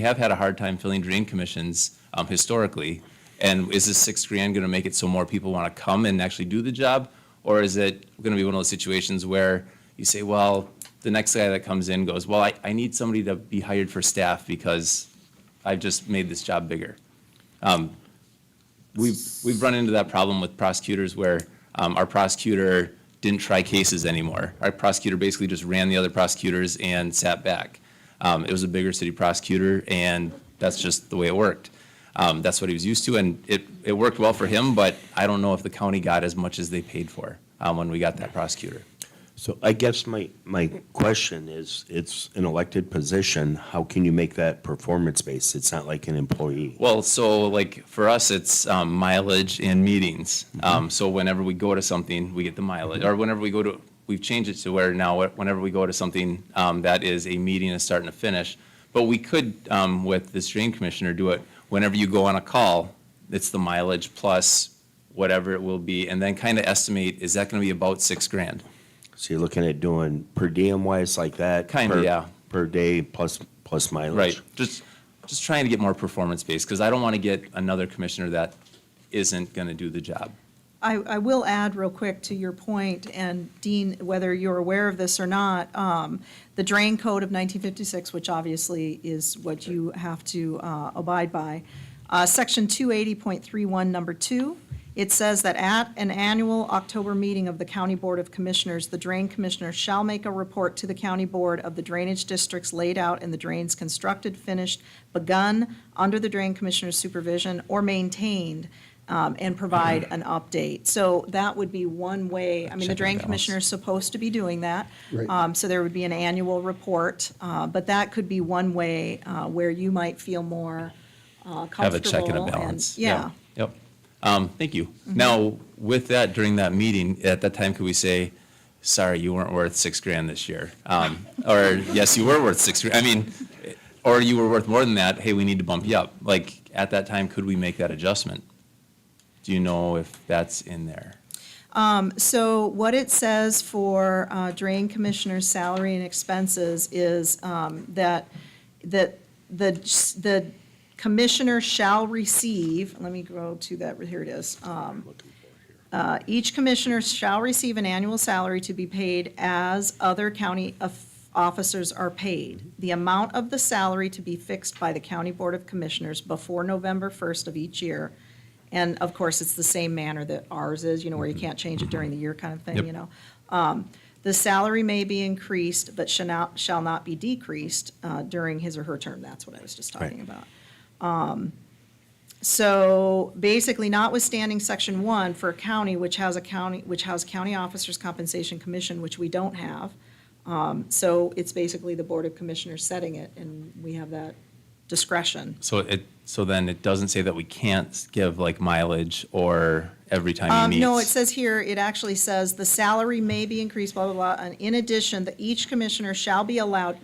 have had a hard time filling drain commissions historically. And is this $6,000 going to make it so more people want to come and actually do the job? Or is it going to be one of those situations where you say, well, the next guy that comes in goes, well, I need somebody to be hired for staff because I've just made this job bigger. We've run into that problem with prosecutors where our prosecutor didn't try cases anymore. Our prosecutor basically just ran the other prosecutors and sat back. It was a bigger city prosecutor, and that's just the way it worked. That's what he was used to, and it worked well for him, but I don't know if the county got as much as they paid for when we got that prosecutor. So I guess my question is, it's an elected position, how can you make that performance-based? It's not like an employee. Well, so like for us, it's mileage and meetings. So whenever we go to something, we get the mileage, or whenever we go to, we've changed it to where now whenever we go to something that is a meeting and starting to finish. But we could, with this drain commissioner, do it whenever you go on a call, it's the mileage plus whatever it will be, and then kind of estimate, is that going to be about $6,000? So you're looking at doing per diem wise like that? Kinda, per- yeah. Per day plus mileage? Right, just trying to get more performance-based, because I don't want to get another commissioner that isn't going to do the job. I will add real quick to your point, and Dean, whether you're aware of this or not, the Drain Code of 1956, which obviously is what you have to abide by, Section 280.31, number 2, it says that at an annual October meeting of the County Board of Commissioners, the Drain Commissioner shall make a report to the County Board of the drainage districts laid out in the drains constructed, finished, begun under the Drain Commissioner's supervision, or maintained, and provide an update. So that would be one way, I mean, the Check and Drain balance. Commissioner is supposed to be doing that. Right. So there would be an annual report, but that could be one way where you might feel more comfortable. Have a check and a balance. Yeah. Yep. Thank you. Now, with that, during that meeting, at that time, could we say, sorry, you weren't worth $6,000 this year? Or, yes, you were worth $6,000. I mean, or you were worth more than that, hey, we need to bump you up. Like, at that time, could we make that adjustment? Do you know if that's in there? So what it says for drain commissioner's salary and expenses is that the commissioner shall receive, let me go to that, here it is. Each commissioner shall receive an annual salary to be paid as other county officers are paid. The amount of the salary to be fixed by the County Board of Commissioners before November 1st of each year. And of course, it's the same manner that ours is, where you can't change it during the year kind of thing, Yep. The salary may be increased, but shall not be decreased during his or her term. That's what I was just talking about. So basically, notwithstanding Section 1 for a county which has county officers compensation commission, which we don't have. So it's basically the Board of Commissioners setting it, and we have that discretion. So then it doesn't say that we can't give like mileage or every time he meets? No, it says here, it actually says, the salary may be increased, blah, blah, blah, and in addition, that each commissioner shall be allowed,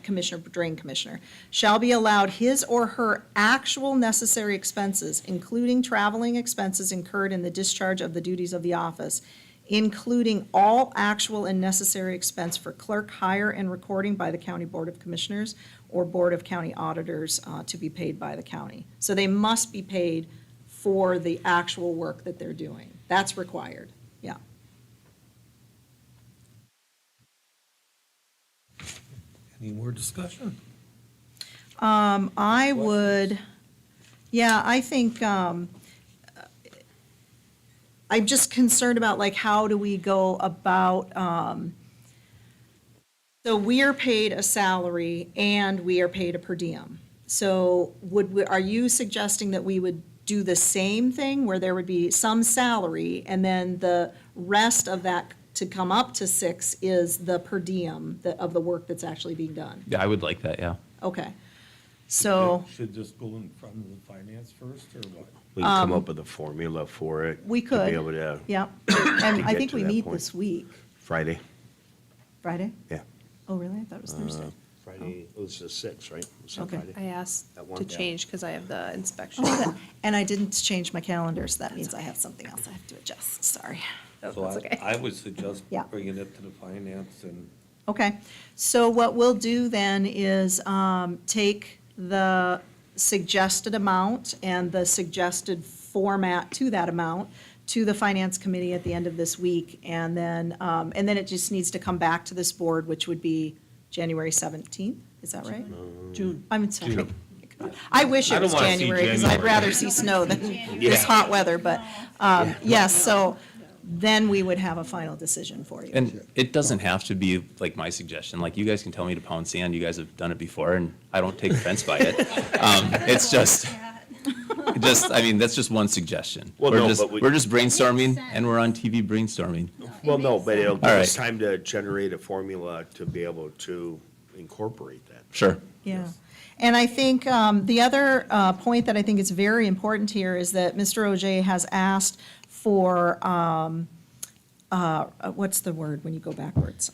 drain commissioner, shall be allowed his or her actual necessary expenses, including traveling expenses incurred in the discharge of the duties of the office, including all actual and necessary expense for clerk hire and recording by the County Board of Commissioners or Board of County Auditors to be paid by the county. So they must be paid for the actual work that they're doing. That's required, yeah. Any more discussion? I would, yeah, I think, I'm just concerned about like, how do we go about, so we are paid a salary and we are paid a per diem. So are you suggesting that we would do the same thing where there would be some salary and then the rest of that to come up to 6 is the per diem of the work that's actually being done? Yeah, I would like that, yeah. Okay. So Should this go in front of the finance first, or what? We can come up with a formula for it. we To could. be able to, Yeah, and I get think to we that meet point. this week. Friday, Friday? yeah. Oh, really? I thought it was Thursday. Friday, it was the 6th, right? Was that Okay. Friday? I asked That one? to Yeah. change because I have the inspection. And I didn't change my calendar, so that means I have something else I have to adjust. Sorry. So That's okay. I would suggest Yeah. bringing it to the finance and Okay, so what we'll do then is take the suggested amount and the suggested format to that amount to the finance committee at the end of this week, and then it just needs to come back to this board, which would be January 17th, is that right? June. I'm sorry. June. I wish I it don't was wanna see January, because I'd January. rather see snow than this Yeah. hot weather, but, yes, so then we would have a final decision for you. And it doesn't have to be like my suggestion, like you guys can tell me to pound sand, you guys have done it before, and I don't take offense by it. It's just, I mean, that's just one suggestion. Well, no, but We're just brainstorming, and we're on TV brainstorming. Well, no, but it'll give All us right. time to generate a formula to be able to incorporate that. Sure. Yeah. And I think the other point that I think is very important here is that Mr. Ogier has asked for, what's the word when you go backwards?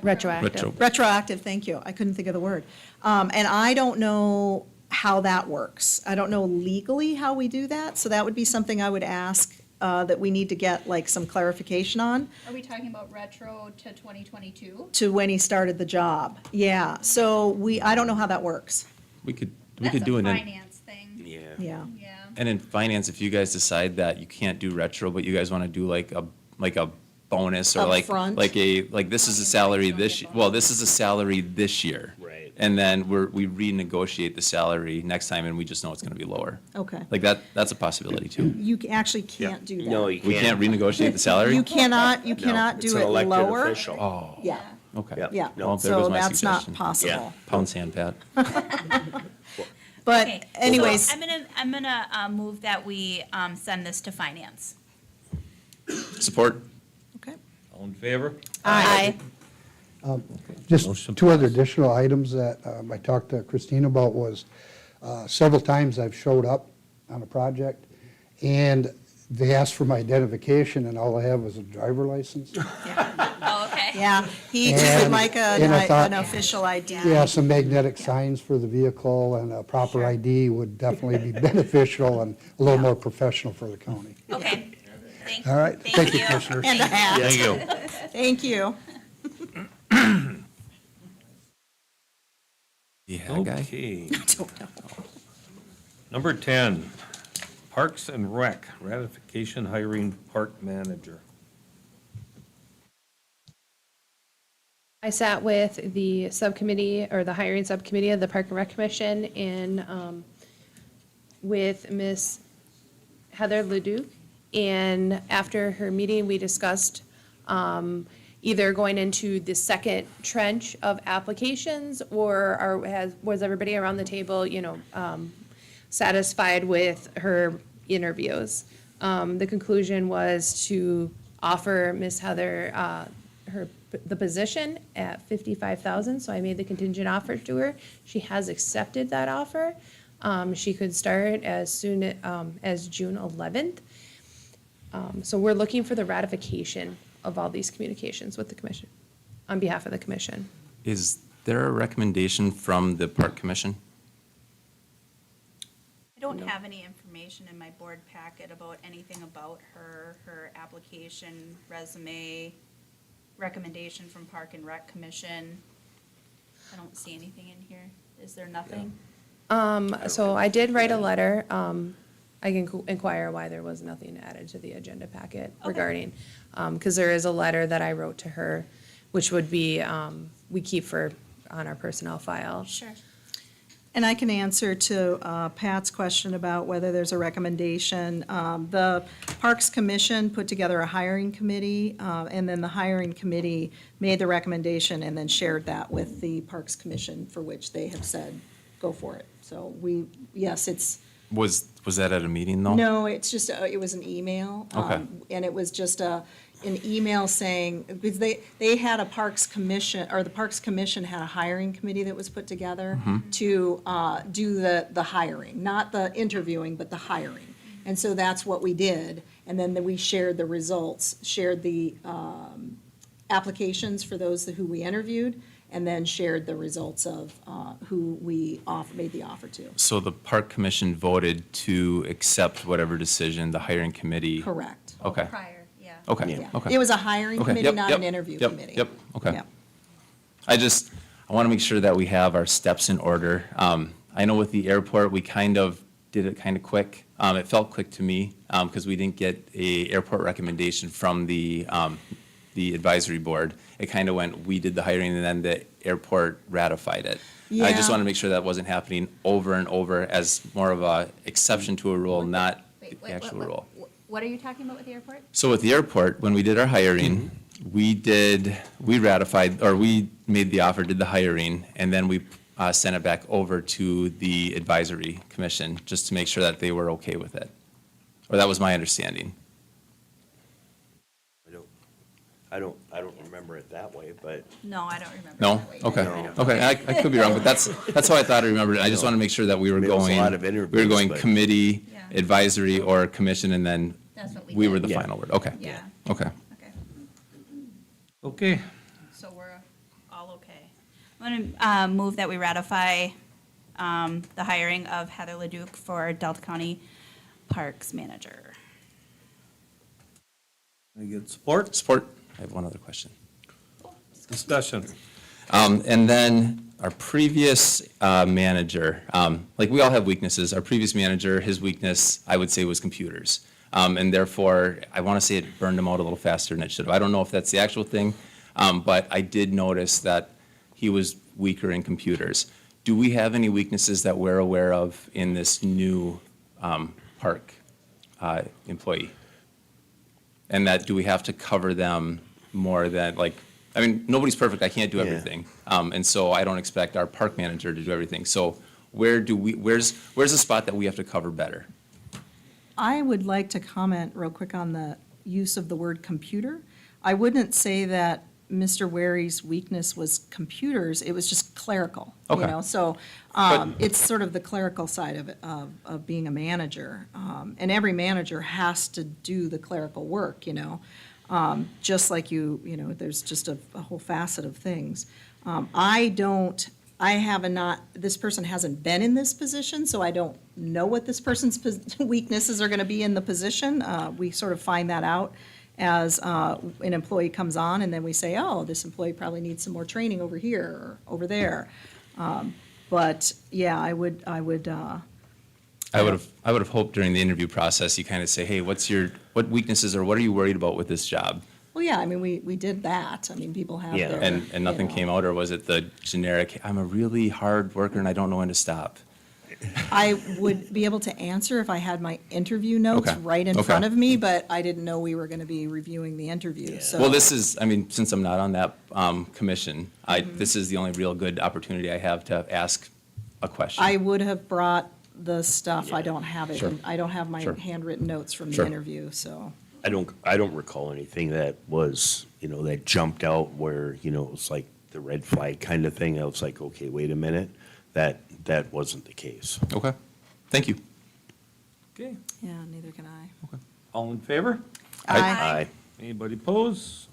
Retroactive. Retro. Retroactive, thank you. I couldn't think of the word. And I don't know how that works. I don't know legally how we do that, so that would be something I would ask that we need to get like some clarification on Are we talking about retro to 2022? to when he started the job. Yeah, so I don't know how that works. We could That's do a it in, finance thing, Yeah. Yeah. yeah. and in finance, if you guys decide that you can't do retro, but you guys want to do like a bonus or Upfront. like this is a salary this, well, this is a salary this year. Right. And then we renegotiate the salary next time and we just know it's going to be lower. Okay. Like that's a possibility too. You actually can't do that. No, you We can't can't. renegotiate the salary? You cannot No, do it's an it elected lower. official. Oh, Yeah, okay. Yeah. yeah, Well, there so goes my that's not suggestion. possible. Pound sand, Pat. But Okay, so anyways, I'm gonna move that we send this to finance. Support? okay. all in favor? Aye. Just Motion two other passed. additional items that I talked to Christine about was, several times I've showed up on a project, and they asked for my identification, and all I have was a driver license. Oh, okay. Yeah, he would And- like and I thought- an official ID. Yeah, some magnetic signs for the vehicle and a proper Sure. ID would definitely be beneficial and a little more professional for the county. Okay. Thank All right, thank you, Commissioner. And a hat. Thank you. Thank you. Yeah, guy. Okay. I don't know. Number 10, Parks and Rec, ratification hiring park manager. I sat with the subcommittee, or the hiring subcommittee of the Park and Rec Commission, and with Miss Heather Leduc. And after her meeting, we discussed either going into the second trench of applications, or was everybody around the table, satisfied with her interviews. The conclusion was to offer Miss Heather the position at $55,000, so I made the contingent offer to her. She has accepted that offer. She could start as soon as June 11th. So we're looking for the ratification of all these communications with the commission, on behalf of the commission. Is there a recommendation from the Park Commission? I don't have any information in my board packet about anything about her application, resume, recommendation from Park and Rec Commission. I don't see anything in here. Is there nothing? So I did write a letter. I can inquire why there was nothing added to the agenda packet Okay. regarding, because there is a letter that I wrote to her, which would be, we keep on our personnel file. Sure. And I can answer to Pat's question about whether there's a recommendation. The Parks Commission put together a hiring committee, and then the hiring committee made the recommendation and then shared that with the Parks Commission, for which they have said, go for it. So yes, it's, Was that at a meeting, though? no, it's just, it was an email. Okay. And it was just an email saying, because they had a Parks Commission, or the Parks Commission had a hiring committee that was put together to do the hiring, not the interviewing, but the hiring. And so that's what we did. And then we shared the results, shared the applications for those who we interviewed, and then shared the results of who we made the offer to. So the Park Commission voted to accept whatever decision the hiring committee? Correct. Okay, Prior, yeah. okay, Yeah. okay. It was a hiring Okay, committee, yep, not yep, an interview yep, committee. Yep, okay. Yep. I want to make sure that we have our steps in order. I know with the airport, we kind of did it kind of quick. It felt quick to me, because we didn't get a airport recommendation from the advisory board. It kind of went, we did the hiring, and then the airport ratified it. I just Yeah. want to make sure that wasn't happening over and over as more of a exception to a rule, not Wait, the actual rule. What are you talking about with the airport? So with the airport, when we did our hiring, we ratified, or we made the offer, did the hiring, and then we sent it back over to the advisory commission, just to make sure that they were okay with it. Or that was my understanding. I don't remember it that way, but No, I don't remember. No? that way. Okay, No. okay, I could be wrong, but that's how I thought I remembered it. I just want to make sure that we were I mean, it was a going, lot of we were interviews, going but- committee, Yeah. advisory, or commission, and then That's what we we were did. the Yeah. final word. Okay, Yeah, okay. okay. Okay, So we're all okay. I'm going to move that we ratify the hiring of Heather Leduc for Delta County Parks Manager. I get support, Support. I have one other question. discussion. And then our previous manager, like we all have weaknesses. Our previous manager, his weakness, I would say, was computers. And therefore, I want to say it burned him out a little faster than it should have. I don't know if that's the actual thing, but I did notice that he was weaker in computers. Do we have any weaknesses that we're aware of in this new park employee? And that, do we have to cover them more than, like, I mean, nobody's perfect, I can't do Yeah. everything. And so I don't expect our park manager to do everything. So where's the spot that we have to cover better? I would like to comment real quick on the use of the word computer. I wouldn't say that Mr. Wary's weakness was computers, it was just clerical, you Okay. know? So But- it's sort of the clerical side of it, of being a manager. And every manager has to do the clerical work, you know? Just like you know, there's just a whole facet of things. I don't I have not, this person hasn't been in this position, so I don't know what this person's weaknesses are gonna be in the position. We sort of find that out as an employee comes on, and then we say, oh, this employee probably needs some more training over here or over there. But, yeah, I would I would have hoped during the interview process, you kind of say, hey, what weaknesses or what are you worried about with this job? Well, yeah, I mean, we did that. I mean, people have Yeah. their. And nothing came out, or was it the generic, I'm a really hard worker and I don't know when to stop? I would be able to answer if I had my interview notes Okay, right in okay. front of me, but I didn't know we were going to be reviewing the interview, so. Well, this is, I mean, since I'm not on that commission, this is the only real good opportunity I have to ask a question. I would have brought the stuff. I don't have it. Sure. I don't have my Sure. handwritten notes from the Sure. interview, so. I don't recall anything that was, that jumped out where, it was like the red flag kind of thing. I was like, okay, wait a minute, that wasn't the case. Okay, thank you. Okay, Yeah, neither can I. all in favor? Aye. Anybody pose?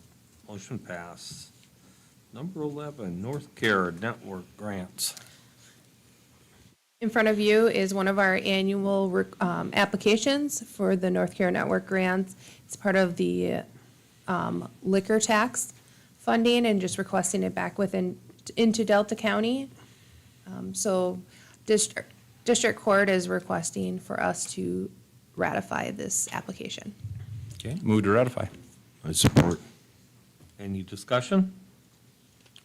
Motion pass. Number 11, North Care Network Grants. In front of you is one of our annual applications for the North Care Network grants. It's part of the liquor tax funding and just requesting it back into Delta County. So District Court is requesting for us to ratify this application. Okay, move to ratify. I support. Any discussion?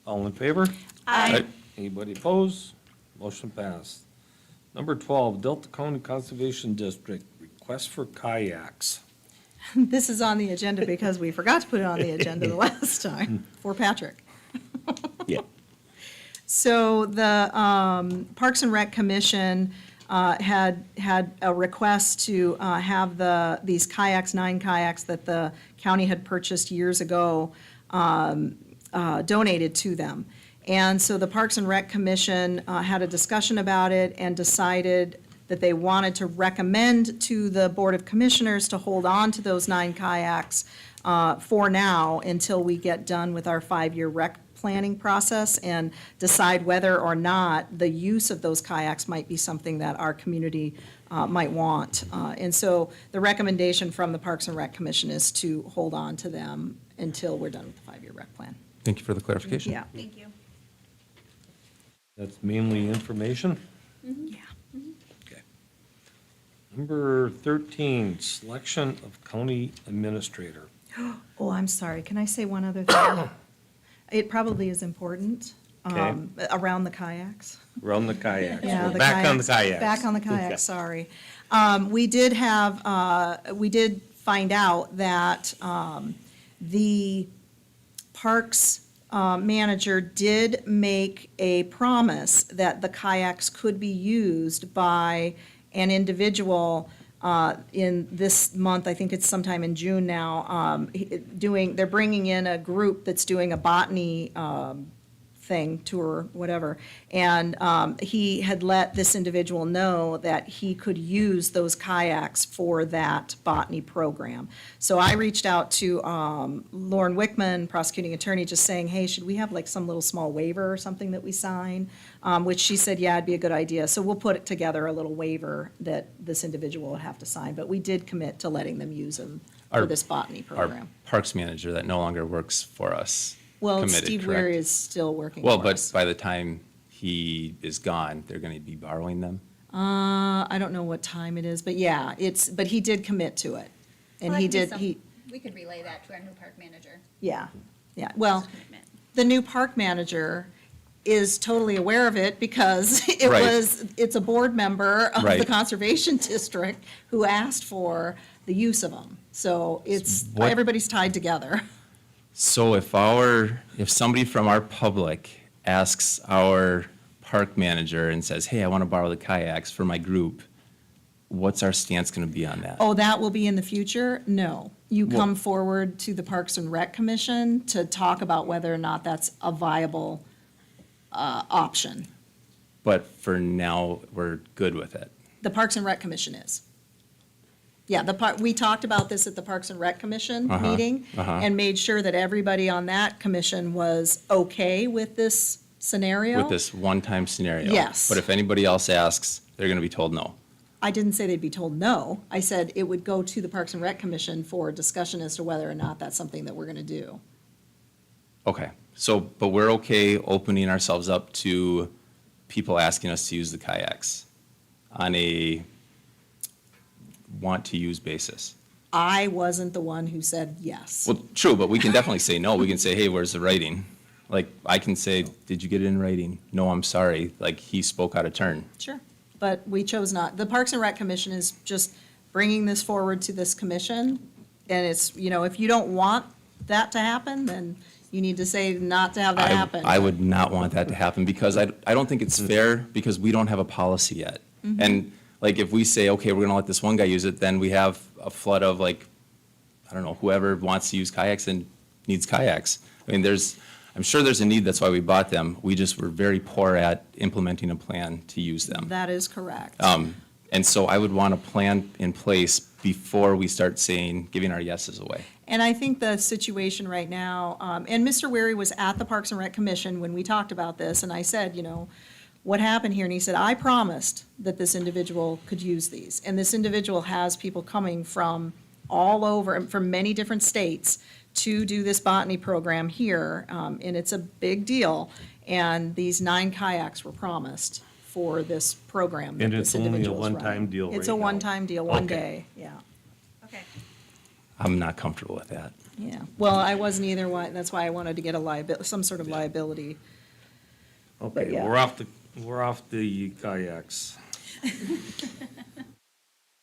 All in favor? Aye. Anybody pose? Motion passed. Number 12, Delta County Conservation District, request for kayaks. This is on the agenda because we forgot to put it on the agenda the last time for Patrick. Yeah. So the Parks and Rec Commission had a request to have these kayaks, 9 kayaks that the county had purchased years ago, donated to them. And so the Parks and Rec Commission had a discussion about it and decided that they wanted to recommend to the Board of Commissioners to hold on to those 9 kayaks for now until we get done with our 5-year rec planning process and decide whether or not the use of those kayaks might be something that our community might want. And so the recommendation from the Parks and Rec Commission is to hold on to them until we're done with the 5-year rec plan. Thank you for the clarification. Yeah. Thank you. That's mainly information? Yeah. Okay. Number 13, selection of county administrator. Oh, I'm sorry. Can I say one other thing? It probably is important, Okay. around the kayaks. Run the kayaks. Yeah, We're the back on the kayaks. kayaks. Back on the Okay. kayaks, sorry. We did find out that the parks manager did make a promise that the kayaks could be used by an individual in this month, I think it's sometime in June now, they're bringing in a group that's doing a botany thing, tour, whatever. And he had let this individual know that he could use those kayaks for that botany program. So I reached out to Lauren Wickman, prosecuting attorney, just saying, hey, should we have like some little small waiver or something that we sign? Which she said, yeah, it'd be a good idea. So we'll put together a little waiver that this individual would have to sign. But we did commit to letting them use them for Our- this botany Our program. parks manager that no longer works for us Well, committed, Steve Ware correct? is still working Well, for but us. by the time he is gone, they're going to be borrowing them? I don't know what time it is, but yeah, but he did commit to it. And Well, he that could be did, some- We could relay that to our new park manager. yeah. Well, Commitment. the new park manager is totally aware of it because Right. it's a board member of the Right. Conservation District who asked for the use of them. So What- everybody's tied together. So if somebody from our public asks our park manager and says, hey, I want to borrow the kayaks for my group, what's our stance going to be on that? Oh, that will be in the future? No. You Well- come forward to the Parks and Rec Commission to talk about whether or not that's a viable option. But for now, we're good with it. The Parks and Rec Commission is. Yeah, we talked about this at the Parks and Rec Commission meeting and made sure that everybody on that commission was okay with this scenario. with this one-time scenario. Yes. But if anybody else asks, they're going to be told no. I didn't say they'd be told no. I said it would go to the Parks and Rec Commission for discussion as to whether or not that's something that we're going to do. Okay, so, but we're okay opening ourselves up to people asking us to use the kayaks on a want-to-use basis? I wasn't the one who said yes. Well, true, but we can definitely say no. We can say, hey, where's the writing? Like, I can say, did you get it in writing? No, I'm sorry. Like, he spoke out of turn. Sure, but we chose not. The Parks and Rec Commission is just bringing this forward to this commission, and it's, you know, if you don't want that to happen, then you need to say not to have that happen. I would not want that to happen because I don't think it's fair because we don't have a policy yet. Mm-hmm. And like, if we say, okay, we're gonna let this one guy use it, then we have a flood of like, I don't know, whoever wants to use kayaks and needs kayaks. I mean, I'm sure there's a need, that's why we bought them. We just were very poor at implementing a plan to use them. That is correct. And so I would want a plan in place before we start giving our yeses away. And I think the situation right now, and Mr. Wary was at the Parks and Rec Commission when we talked about this, and I said, you know, what happened here? And he said, I promised that this individual could use these. And this individual has people coming from all over, from many different states to do this botany program here, and it's a big deal. And these 9 kayaks were promised for this program that And this it's only a individual is one-time running. deal It's right a now. one-time deal, one Okay. day, yeah. Okay. I'm not comfortable with that. Yeah, well, I wasn't either, that's why I wanted to get some sort of liability. Okay, yeah. we're off the kayaks.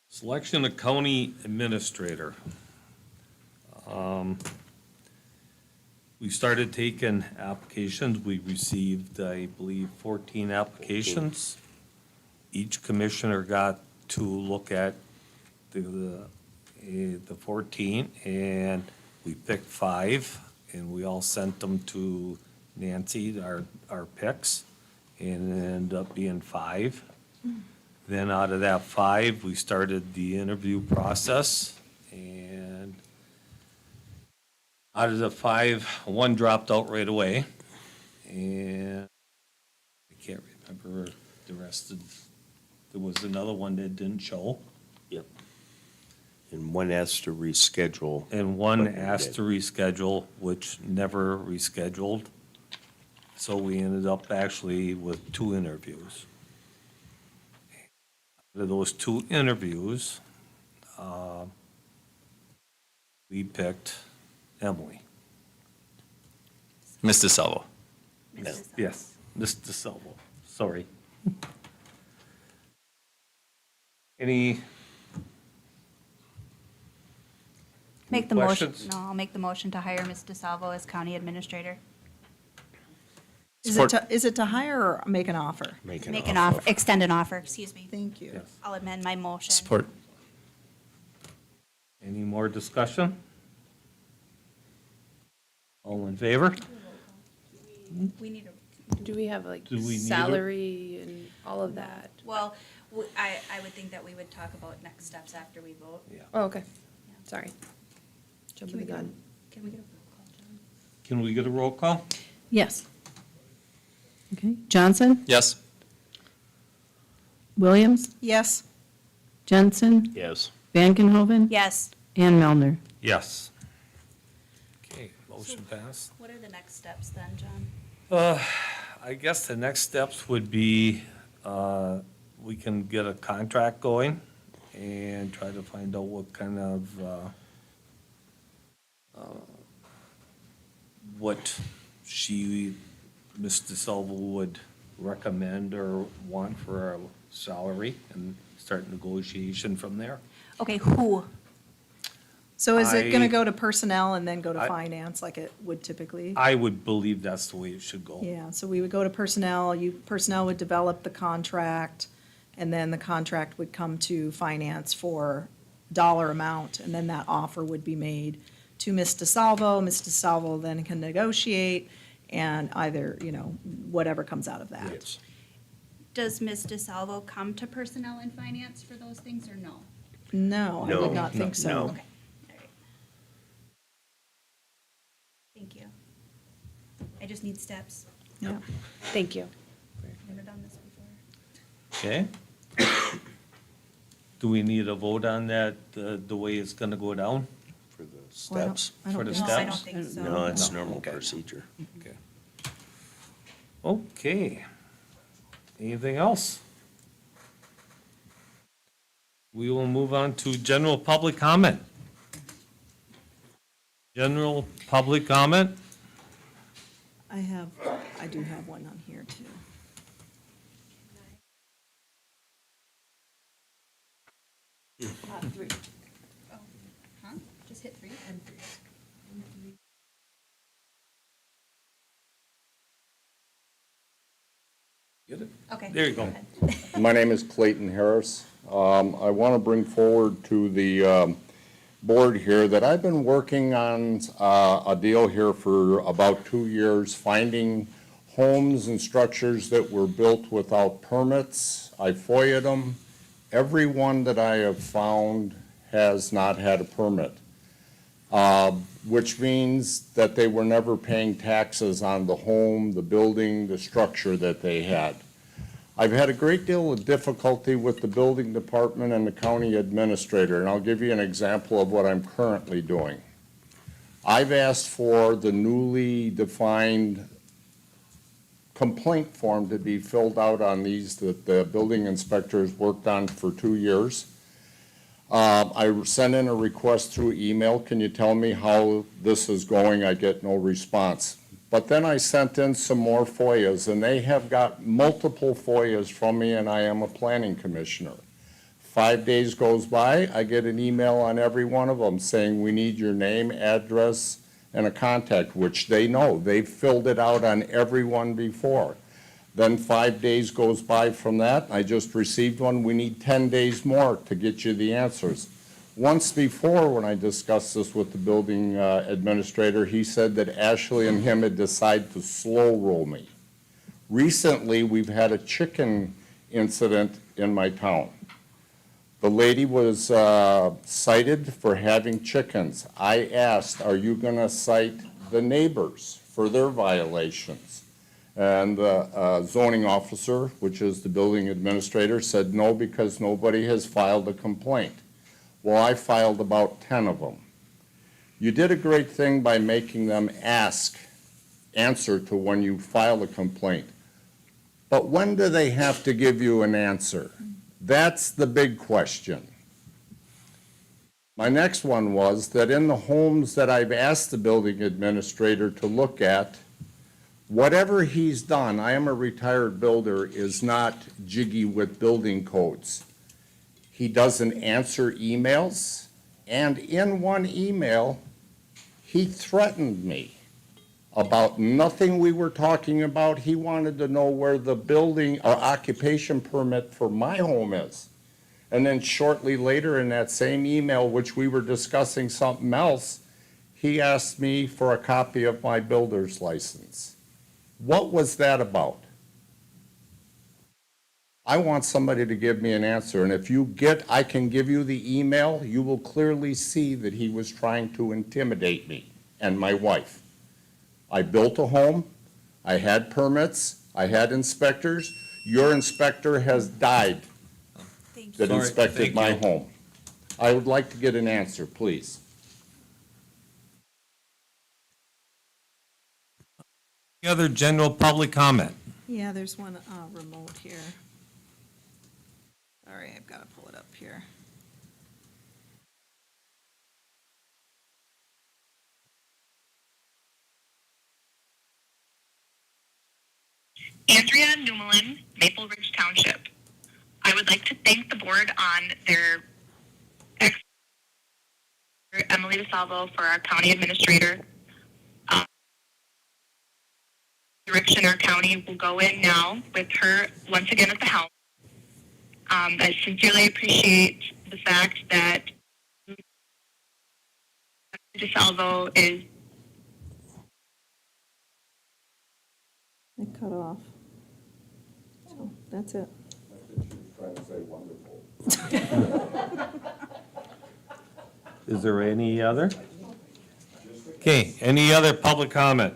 Selection of county administrator. We started taking applications. We received, I believe, 14 applications. Each commissioner got to look at the 14, and we picked 5, and we all sent them to Nancy, our picks, and it ended up being 5. Then out of that 5, we started the interview process, and out of the 5, 1 dropped out right away, and I can't remember the rest of, there was another one that didn't show. Yep. And one asked to reschedule. And one But we asked did. to reschedule, which never rescheduled. So we ended up actually with 2 interviews. Out of those 2 interviews, we picked Emily. Mr. Salvo. Mrs. Yes, Mr. Silva, sorry. Any Make the motion, questions? no, I'll make the motion to hire Ms. DeSalvo as county administrator. Is Support. it to hire or make an offer? Make an offer, extend an offer, excuse me. Thank you. Yes. I'll amend my motion. Support. Any more discussion? All in favor? We need Do we have like Do we need a- salary and all of that? well, I would think that we would talk about next steps after we vote. Oh, okay. Sorry. Jumping the gun. Can we get a roll call, John? Can we get a roll call? Yes. Okay, Johnson, Yes. Williams, Yes, Jensen, Yes. Vankenhoven. Yes. And Melner. Yes. Okay, motion passed. What are the next steps then, John? I guess the next steps would be, we can get a contract going and try to find out what kind of, what Ms. DeSalvo would recommend or want for our salary and start negotiation from there. Okay, who? so is it gonna I- go to personnel and then go to I- finance like it would typically? I would believe that's the way it should go. Yeah, so we would go to personnel, personnel would develop the contract, and then the contract would come to finance for dollar amount, and then that offer would be made to Ms. DeSalvo. Ms. DeSalvo then can negotiate, and either, you know, whatever comes out of that. Yes. Does Ms. DeSalvo come to personnel and finance for those things or no? No, I No, would not think so. no. Okay, all right. Thank you. I just need steps. Yeah. Thank you. Never done this before. Okay. Do we need a vote on that, the way it's gonna go down? For the Well, I don't- steps? I don't For the think No, so. I don't steps? think so. No, it's No. normal Okay. procedure. Okay. Okay. Anything else? We will move on to general public comment. General public comment? I do have one on here too. Three. Oh, huh? Just hit three? And three. Get it? Okay. There you go. My name is Clayton Harris. I want to bring forward to the board here that I've been working on a deal here for about 2 years, finding homes and structures that were built without permits. I FOIA'd them. Every one that I have found has not had a permit, which means that they were never paying taxes on the home, the building, the structure that they had. I've had a great deal of difficulty with the building department and the county administrator, and I'll give you an example of what I'm currently doing. I've asked for the newly defined complaint form to be filled out on these that the building inspectors worked on for 2 years. I sent in a request through email. Can you tell me how this is going? I get no response. But then I sent in some more FOIAs, and they have got multiple FOIAs from me, and I am a planning commissioner. 5 days goes by, I get an email on every one of them saying, we need your name, address, and a contact, which they know. They've filled it out on every one before. Then 5 days goes by from that. I just received one. We need 10 days more to get you the answers. Once before, when I discussed this with the building administrator, he said that Ashley and him had decided to slow roll me. Recently, we've had a chicken incident in my town. The lady was cited for having chickens. I asked, are you going to cite the neighbors for their violations? And the zoning officer, which is the building administrator, said no, because nobody has filed a complaint. Well, I filed about 10 of them. You did a great thing by making them answer to when you file a complaint. But when do they have to give you an answer? That's the big question. My next one was that in the homes that I've asked the building administrator to look at, whatever he's done, I am a retired builder, is not jiggy with building codes. He doesn't answer emails, and in one email, he threatened me about nothing we were talking about. He wanted to know where the building or occupation permit for my home is. And then shortly later in that same email, which we were discussing something else, he asked me for a copy of my builder's license. What was that about? I want somebody to give me an answer, and if I can give you the email, you will clearly see that he was trying to intimidate me and my wife. I built a home, I had permits, I had inspectors. Your inspector has died Thank you. that Sorry, inspected thank my you. home. I would like to get an answer, please. Any other general public comment? Yeah, there's one remote here. Sorry, I've got to pull it up here. Andrea Newmelin, Maple Ridge Township. I would like to thank the board on their Emily DeSalvo for our county administrator. Direction our county will go in now with her once again at the helm. I sincerely appreciate the fact that DeSalvo is It cut off. So, that's it. Is there any other? Okay, any other public comment?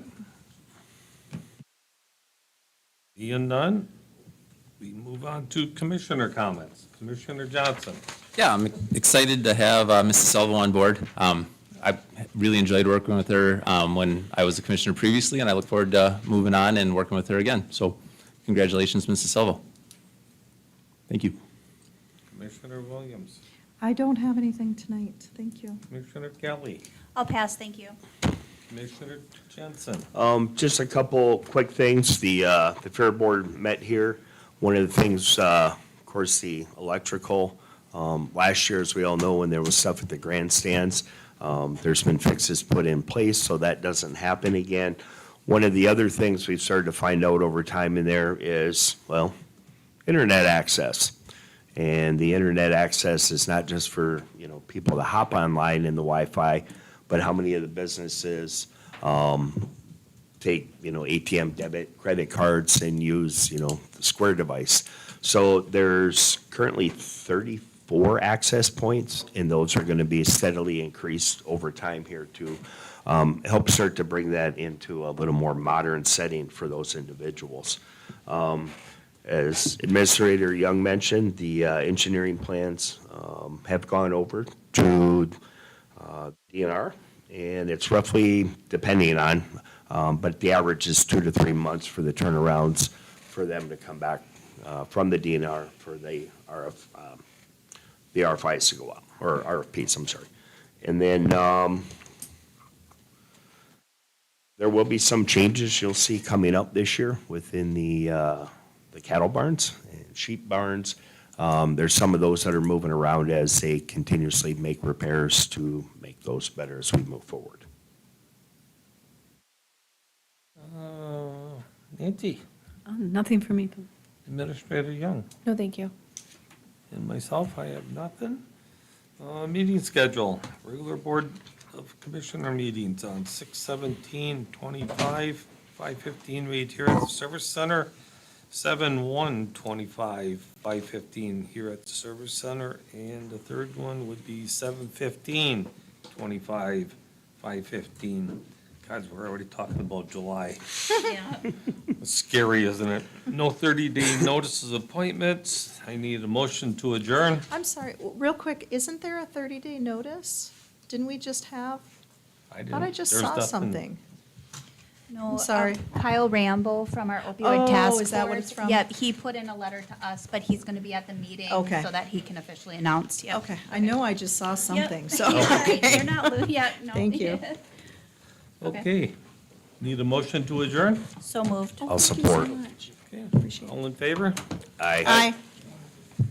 Seeing none, we move on to commissioner comments. Commissioner Johnson. Yeah, I'm excited to have Mrs. Salvo on board. I really enjoyed working with her when I was a commissioner previously, and I look forward to moving on and working with her again. So congratulations, Mrs. Salvo. Thank you. Commissioner Williams. I don't have anything tonight. Thank you. Commissioner Kelly. I'll pass, thank you. Commissioner Jensen. Just a couple quick things. The Fair Board met here. One of the things, of course, the electrical. Last year, as we all know, when there was stuff at the grandstands, there's been fixes put in place, so that doesn't happen again. One of the other things we've started to find out over time in there is, well, internet access. And the internet access is not just for, people to hop online in the Wi-Fi, but how many of the businesses take, ATM debit, credit cards and use, the Square device. So there's currently 34 access points, and those are going to be steadily increased over time here to help start to bring that into a little more modern setting for those individuals. As Administrator Young mentioned, the engineering plans have gone over to DNR, and it's roughly, depending on, but the average is 2 to 3 months for the turnarounds for them to come back from the DNR for the RFIs to go out, or RFPs, I'm sorry. And then there will be some changes you'll see coming up this year within the cattle barns and sheep barns. There's some of those that are moving around as they continuously make repairs to make those better as we move forward. Nancy. Nothing for me. Administrator Young. No, thank you. And myself, I have nothing. Meeting schedule, regular Board of Commissioner meetings on 6/17/25, 5:15 right here at the Service Center, 7/1/25, 5:15 here at the Service Center, and the third one would be 7/15/25, 5:15. God, we're already talking about July. Yeah. It's scary, isn't it? No 30-day notices of appointments. I need a motion to adjourn. I'm sorry, real quick, isn't there a 30-day notice? Didn't we just have? Thought I didn't- just there's saw nothing. something. No, I'm sorry. Kyle Rambo from our opioid Oh, task force. is that what it's from? Yep, he put in a letter to us, but he's gonna be at the meeting. Okay. So that he can officially announce, yep. Okay, I know I just saw Yep. something, so. You're not, yeah, no. Thank you. Okay. Okay. Need a motion to adjourn? So moved. I'll support. Okay. All in favor? Aye. Aye.